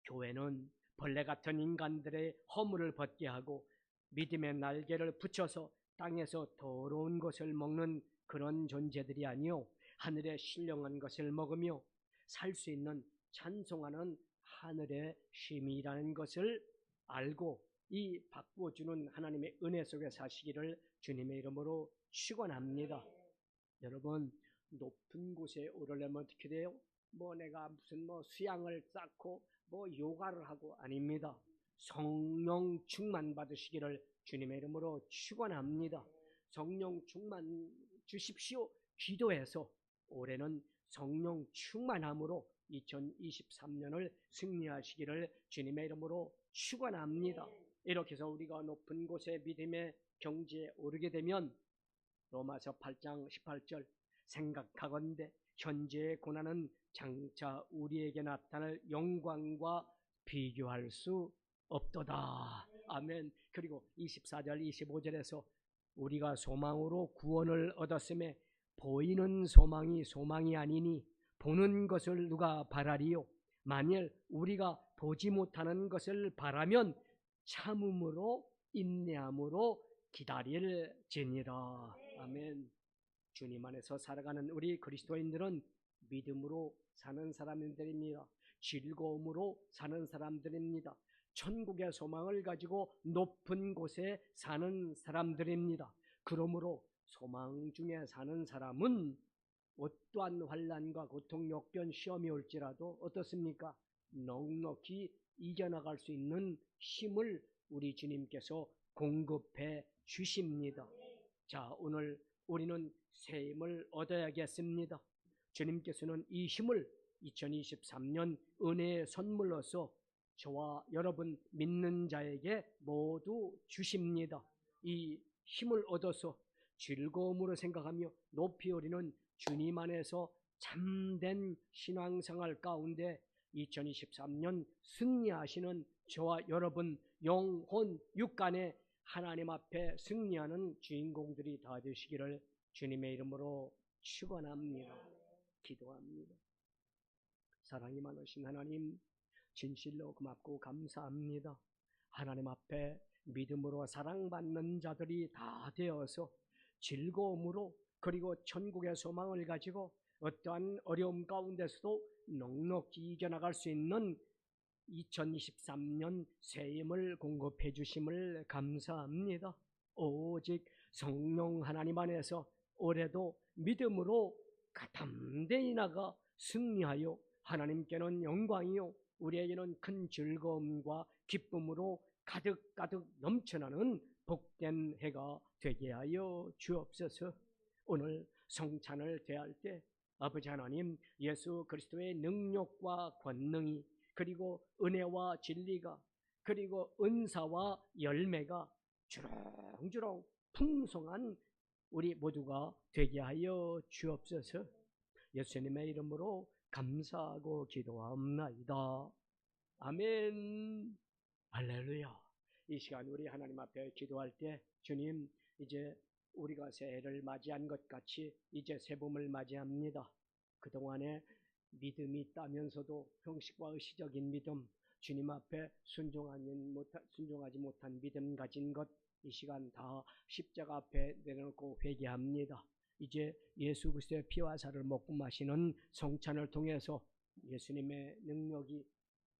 교회는 벌레 같은 인간들의 허물을 벗게 하고 믿음의 날개를 붙여서 땅에서 더러운 것을 먹는 그런 존재들이 아니요 하늘의 신령한 것을 먹으며 살 수 있는 찬송하는 하늘의 쉼이라는 것을 알고 이 바꾸어주는 하나님의 은혜 속에 사시기를 주님의 이름으로 축원합니다. 여러분, 높은 곳에 오르려면 어떻게 돼요? 내가 무슨 수양을 쌓고 요가를 하고 아닙니다. 성령 충만 받으시기를 주님의 이름으로 축원합니다. 성령 충만 주십시오. 기도해서 올해는 성령 충만함으로 2023년을 승리하시기를 주님의 이름으로 축원합니다. 이렇게 해서 우리가 높은 곳에 믿음의 경지에 오르게 되면 로마서 8장 18절 생각하건대 현재의 고난은 장차 우리에게 나타날 영광과 비교할 수 없도다. 아멘. 그리고 24절 25절에서 우리가 소망으로 구원을 얻었음에 보이는 소망이 소망이 아니니 보는 것을 누가 바라리요? 만일 우리가 보지 못하는 것을 바라면 참음으로 인내함으로 기다릴지니라. 아멘. 주님 안에서 살아가는 우리 그리스도인들은 믿음으로 사는 사람들입니다. 즐거움으로 사는 사람들입니다. 천국의 소망을 가지고 높은 곳에 사는 사람들입니다. 그러므로 소망 중에 사는 사람은 어떠한 환난과 고통, 역견, 시험이 올지라도 어떻습니까? 넉넉히 이겨나갈 수 있는 힘을 우리 주님께서 공급해 주십니다. 자, 오늘 우리는 새 힘을 얻어야겠습니다. 주님께서는 이 힘을 2023년 은혜의 선물로서 저와 여러분 믿는 자에게 모두 주십니다. 이 힘을 얻어서 즐거움으로 생각하며 높이 오르는 주님 안에서 참된 신앙생활 가운데 2023년 승리하시는 저와 여러분 영혼 육간에 하나님 앞에 승리하는 주인공들이 다 되시기를 주님의 이름으로 축원합니다. 기도합니다. 사랑이 많으신 하나님, 진실로 고맙고 감사합니다. 하나님 앞에 믿음으로 사랑받는 자들이 다 되어서 즐거움으로 그리고 천국의 소망을 가지고 어떠한 어려움 가운데서도 넉넉히 이겨나갈 수 있는 2023년 새 힘을 공급해 주심을 감사합니다. 오직 성령 하나님 안에서 올해도 믿음으로 가담대히 나가 승리하여 하나님께는 영광이요 우리에게는 큰 즐거움과 기쁨으로 가득가득 넘쳐나는 복된 해가 되게 하여 주옵소서. 오늘 성찬을 대할 때 아버지 하나님 예수 그리스도의 능력과 권능이 그리고 은혜와 진리가 그리고 은사와 열매가 주렁주렁 풍성한 우리 모두가 되게 하여 주옵소서. 예수님의 이름으로 감사하고 기도하옵나이다. 아멘. 할렐루야. 이 시간 우리 하나님 앞에 기도할 때 주님 이제 우리가 새해를 맞이한 것 같이 이제 새봄을 맞이합니다. 그동안에 믿음이 있다면서도 형식과 의식적인 믿음, 주님 앞에 순종하지 못한 믿음 가진 것, 이 시간 다 십자가 앞에 내려놓고 회개합니다. 이제 예수 그리스도의 피와 살을 먹고 마시는 성찬을 통해서 예수님의 능력이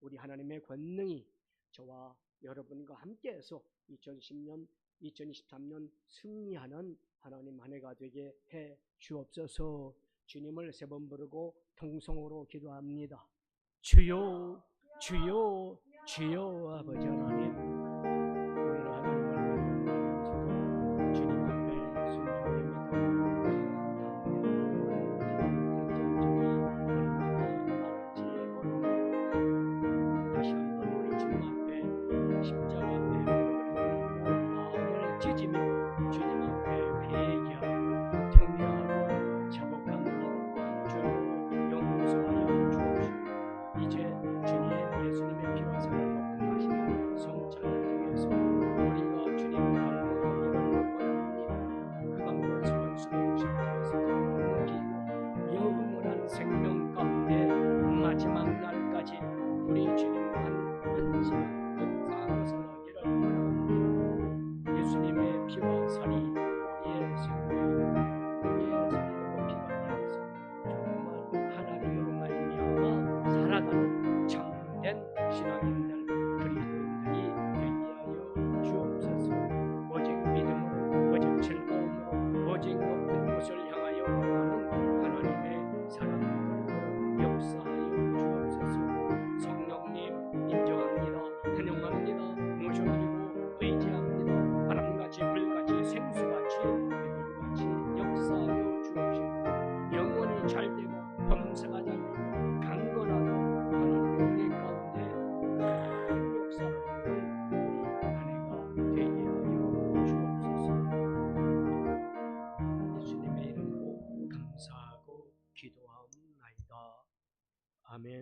우리 하나님의 권능이 저와 여러분과 함께해서 2023년 승리하는 하나님 한 해가 되게 해 주옵소서. 주님을 세 번 부르고 통성으로 기도합니다. 주여 주여 주여. 아버지 하나님 오늘 하나님을 주님 앞에 순종합니다.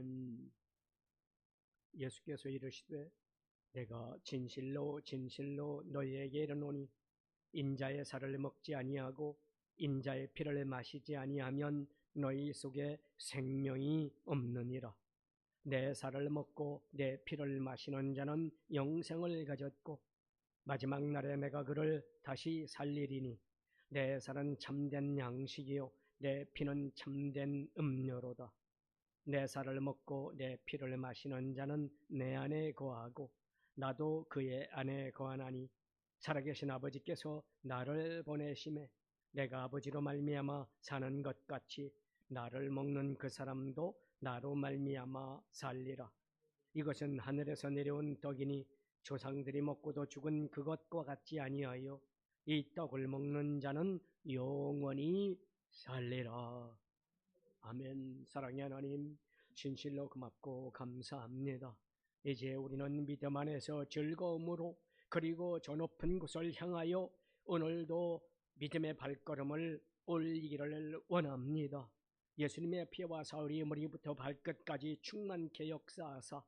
아멘. 예수께서 이르시되 내가 진실로 진실로 너희에게 이르노니 인자의 살을 먹지 아니하고 인자의 피를 마시지 아니하면 너희 속에 생명이 없느니라. 내 살을 먹고 내 피를 마시는 자는 영생을 가졌고 마지막 날에 내가 그를 다시 살리리니 내 살은 참된 양식이요 내 피는 참된 음료로다. 내 살을 먹고 내 피를 마시는 자는 내 안에 거하고 나도 그의 안에 거하나니 살아계신 아버지께서 나를 보내심에 내가 아버지로 말미암아 사는 것 같이 나를 먹는 그 사람도 나로 말미암아 살리라. 이것은 하늘에서 내려온 떡이니 조상들이 먹고도 죽은 그것과 같지 아니하여 이 떡을 먹는 자는 영원히 살리라. 아멘. 사랑의 하나님, 진실로 고맙고 감사합니다. 이제 우리는 믿음 안에서 즐거움으로 그리고 저 높은 곳을 향하여 오늘도 믿음의 발걸음을 올리기를 원합니다. 예수님의 피와 사울이 머리부터 발끝까지 충만케 역사하사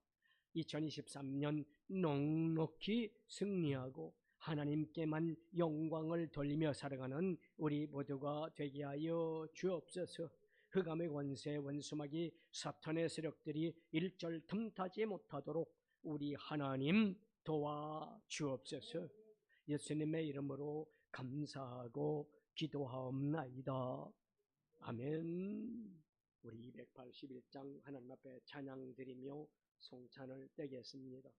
2023년 넉넉히 승리하고 하나님께만 영광을 돌리며 살아가는 우리 모두가 되게 하여 주옵소서. 흑암의 권세 원수마귀 사탄의 세력들이 일절 틈타지 못하도록 우리 하나님 도와 주옵소서. 예수님의 이름으로 감사하고 기도하옵나이다. 아멘. 우리 281장 하나님 앞에 찬양 드리며 송찬을 떼겠습니다.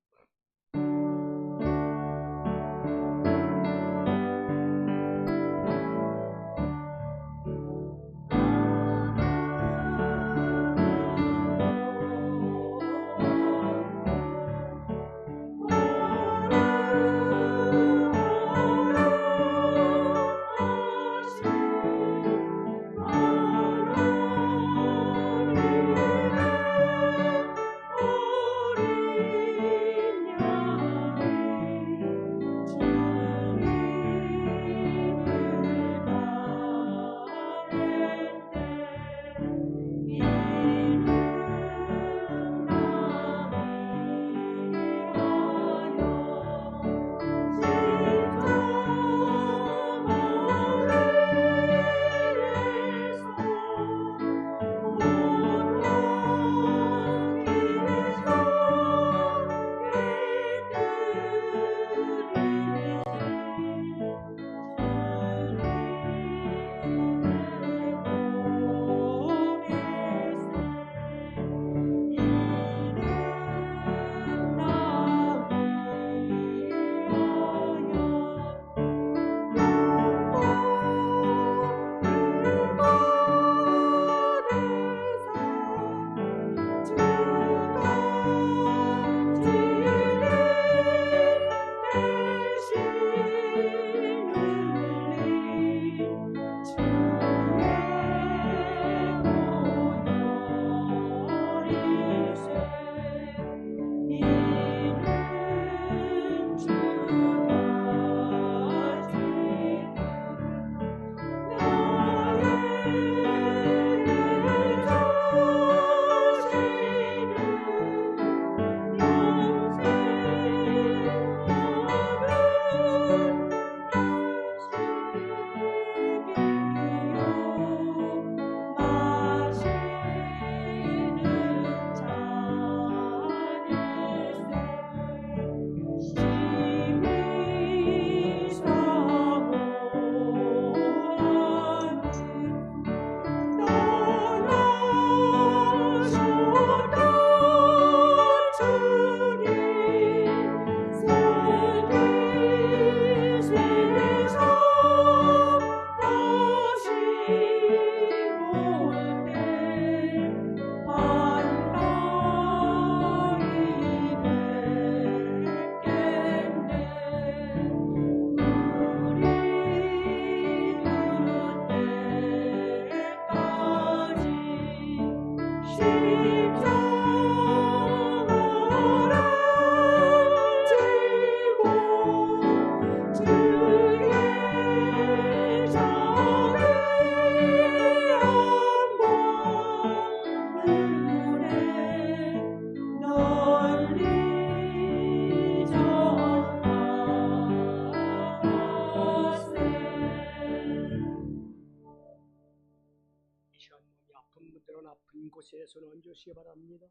주시기 바랍니다.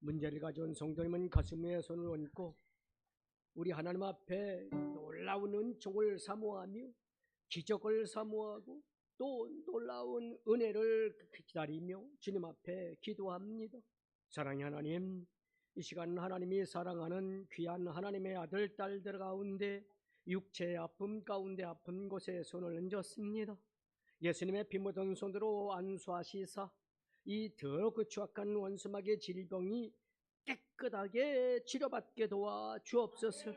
문제를 가져온 성도님은 가슴 위에 손을 얹고 우리 하나님 앞에 놀라운 은총을 사모하며 기적을 사모하고 또 놀라운 은혜를 기다리며 주님 앞에 기도합니다. 사랑의 하나님, 이 시간 하나님이 사랑하는 귀한 하나님의 아들 딸들 가운데 육체의 아픔 가운데 아픈 곳에 손을 얹었습니다. 예수님의 피 묻은 손으로 안수하시사 이 더럽고 추악한 원수마귀의 질병이 깨끗하게 치료받게 도와 주옵소서.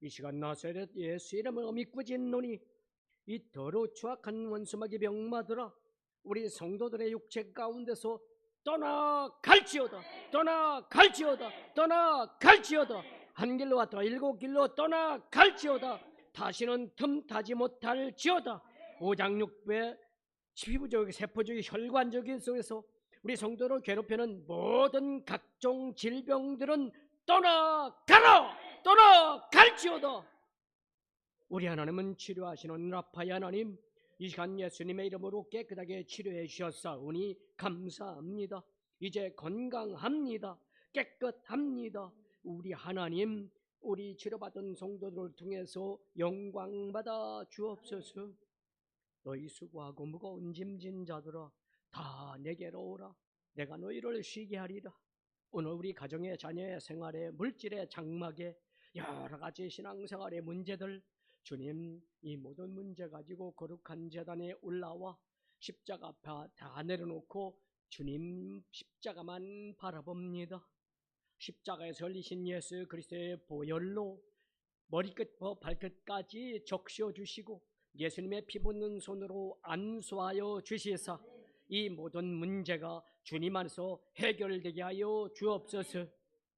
이 시간 나사렛 예수 이름으로 믿고 짓노니 이 더러워 추악한 원수마귀 병마들아 우리 성도들의 육체 가운데서 떠나갈지어다. 떠나갈지어다. 떠나갈지어다. 한 길로 왔다 일곱 길로 떠나갈지어다. 다시는 틈타지 못할지어다. 오장육부의 피부적, 세포적, 혈관적 속에서 우리 성도를 괴롭히는 모든 각종 질병들은 떠나가라! 떠나갈지어다. 우리 하나님은 치료하시는 라파의 하나님, 이 시간 예수님의 이름으로 깨끗하게 치료해 주셨사오니 감사합니다. 이제 건강합니다. 깨끗합니다. 우리 하나님, 우리 치료받은 성도들을 통해서 영광받아 주옵소서. 너희 수고하고 무거운 짐진 자들아 다 내게로 오라. 내가 너희를 쉬게 하리라. 오늘 우리 가정의 자녀의 생활에 물질의 장막에 여러 가지 신앙생활의 문제들 주님 이 모든 문제 가지고 거룩한 제단에 올라와 십자가 앞에 다 내려놓고 주님 십자가만 바라봅니다. 십자가에 설리신 예수 그리스도의 보혈로 머리끝부터 발끝까지 적셔 주시고 예수님의 피 붓는 손으로 안수하여 주시사 이 모든 문제가 주님 안에서 해결되게 하여 주옵소서.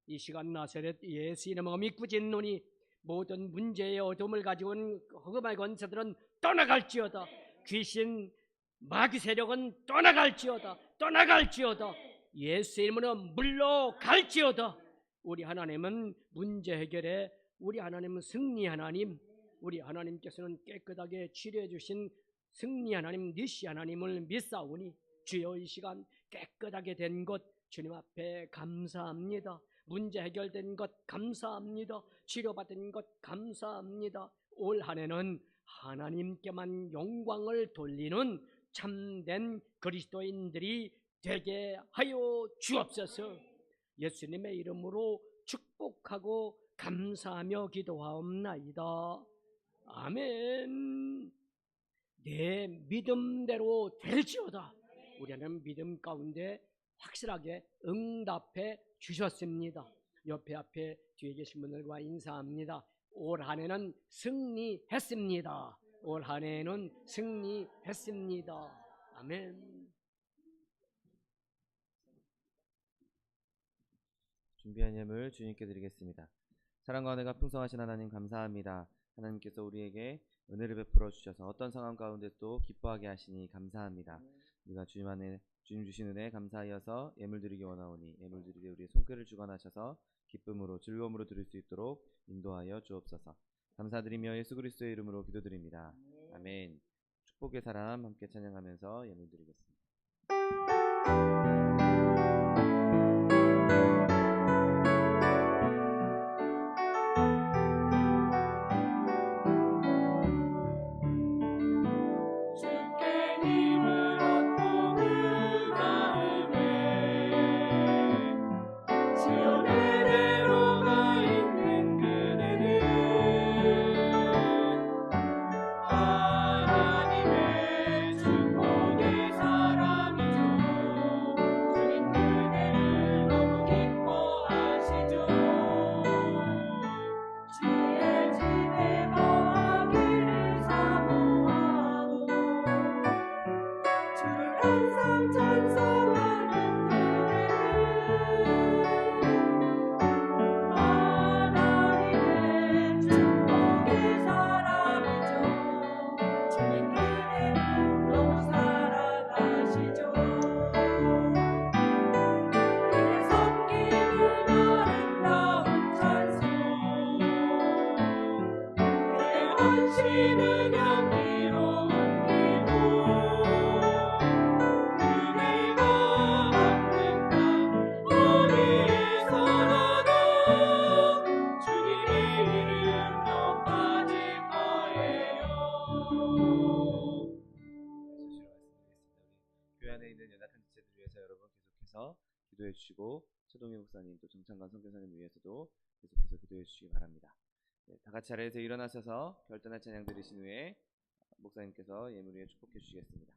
이 시간 나사렛 예수 이름으로 믿고 짓노니 모든 문제의 어둠을 가지고 온 흑암의 권세들은 떠나갈지어다. 귀신 마귀 세력은 떠나갈지어다. 떠나갈지어다. 예수 이름으로 물러갈지어다. 우리 하나님은 문제 해결에 우리 하나님은 승리 하나님, 우리 하나님께서는 깨끗하게 치료해 주신 승리 하나님, 니시 하나님을 믿사오니 주여 이 시간 깨끗하게 된 것 주님 앞에 감사합니다. 문제 해결된 것 감사합니다. 치료받은 것 감사합니다. 올 한 해는 하나님께만 영광을 돌리는 참된 그리스도인들이 되게 하여 주옵소서. 예수님의 이름으로 축복하고 감사하며 기도하옵나이다. 아멘. 내 믿음대로 될지어다. 우리는 믿음 가운데 확실하게 응답해 주셨습니다. 옆에 앞에 뒤에 계신 분들과 인사합니다. 올 한 해는 승리했습니다. 올 한 해는 승리했습니다. 아멘. 준비한 예물 주님께 드리겠습니다. 사랑과 은혜가 풍성하신 하나님 감사합니다. 하나님께서 우리에게 은혜를 베풀어 주셔서 어떤 상황 가운데도 기뻐하게 하시니 감사합니다. 우리가 주님 주신 은혜에 감사하여서 예물 드리기 원하오니 예물 드리되 우리의 손길을 주관하셔서 기쁨으로 즐거움으로 드릴 수 있도록 인도하여 주옵소서. 감사드리며 예수 그리스도의 이름으로 기도드립니다. 아멘. 축복의 사람 함께 찬양하면서 예물 드리겠습니다. 하나님의 축복의 사람이죠. 기도해 주시고 최동희 목사님 또 정창관 선교사님 위해서도 계속해서 기도해 주시기 바랍니다. 네, 다 같이 자리에서 일어나셔서 결단할 찬양 드리신 후에 목사님께서 예물 위에 축복해 주시겠습니다.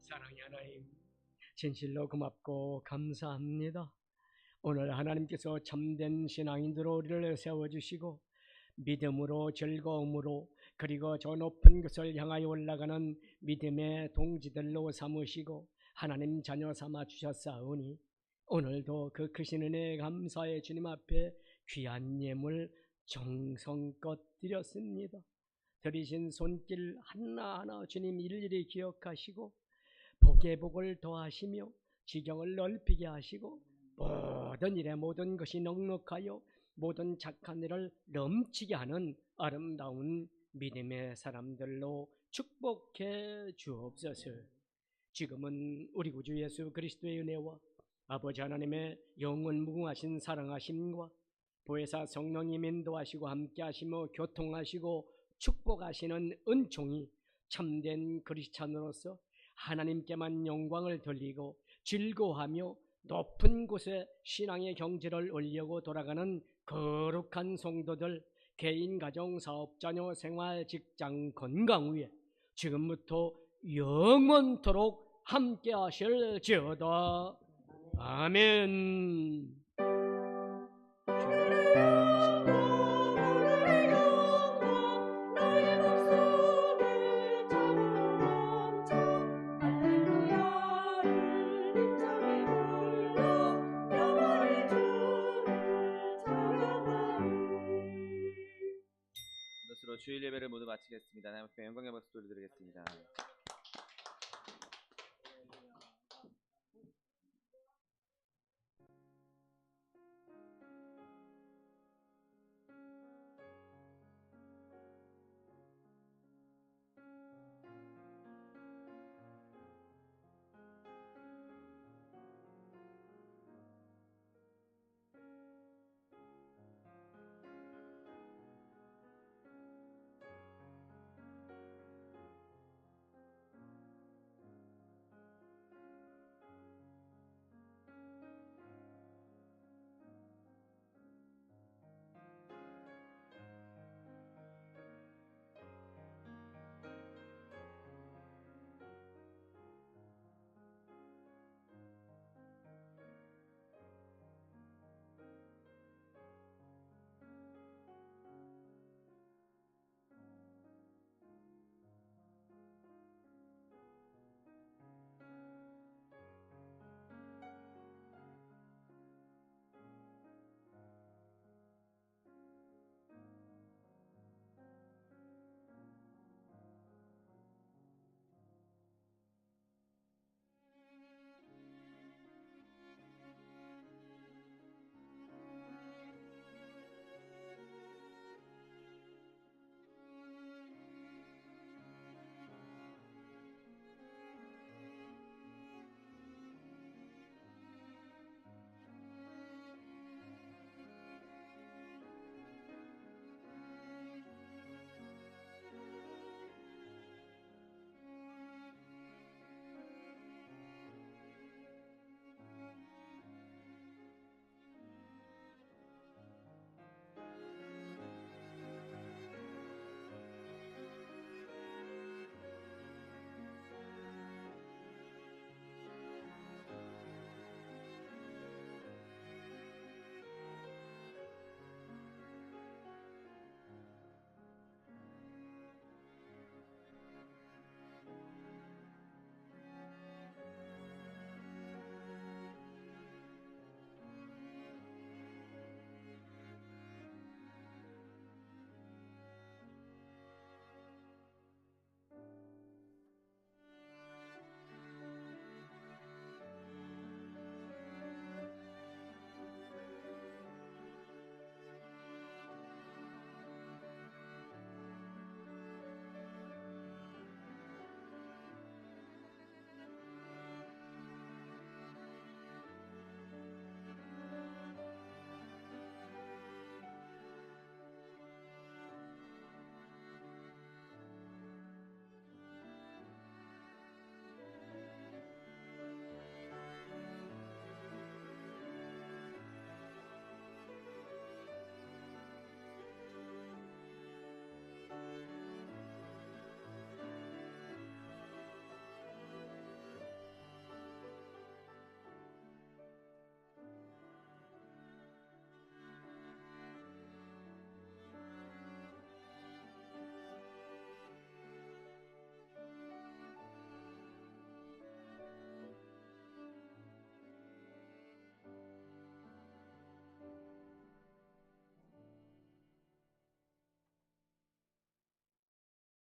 사랑의 하나님, 진실로 고맙고 감사합니다. 오늘 하나님께서 참된 신앙인으로 우리를 세워주시고 믿음으로 즐거움으로 그리고 저 높은 것을 향하여 올라가는 믿음의 동지들로 삼으시고 하나님 자녀 삼아 주셨사오니 오늘도 그 크신 은혜에 감사해 주님 앞에 귀한 예물 정성껏 드렸습니다. 드리신 손길 하나하나 주님 일일이 기억하시고 복에 복을 더하시며 지경을 넓히게 하시고 모든 일에 모든 것이 넉넉하여 모든 착한 일을 넘치게 하는 아름다운 믿음의 사람들로 축복해 주옵소서. 지금은 우리 구주 예수 그리스도의 은혜와 아버지 하나님의 영원 무궁하신 사랑하심과 보혜사 성령님 인도하시고 함께하시며 교통하시고 축복하시는 은총이 참된 그리스찬으로서 하나님께만 영광을 돌리고 즐거워하며 높은 곳에 신앙의 경지를 올리고 돌아가는 거룩한 성도들, 개인, 가정, 사업, 자녀, 생활, 직장, 건강 위에 지금부터 영원토록 함께 하실지어다. 아멘. 이것으로 주일 예배를 모두 마치겠습니다. 하나님 앞에 영광의 박수 돌려드리겠습니다.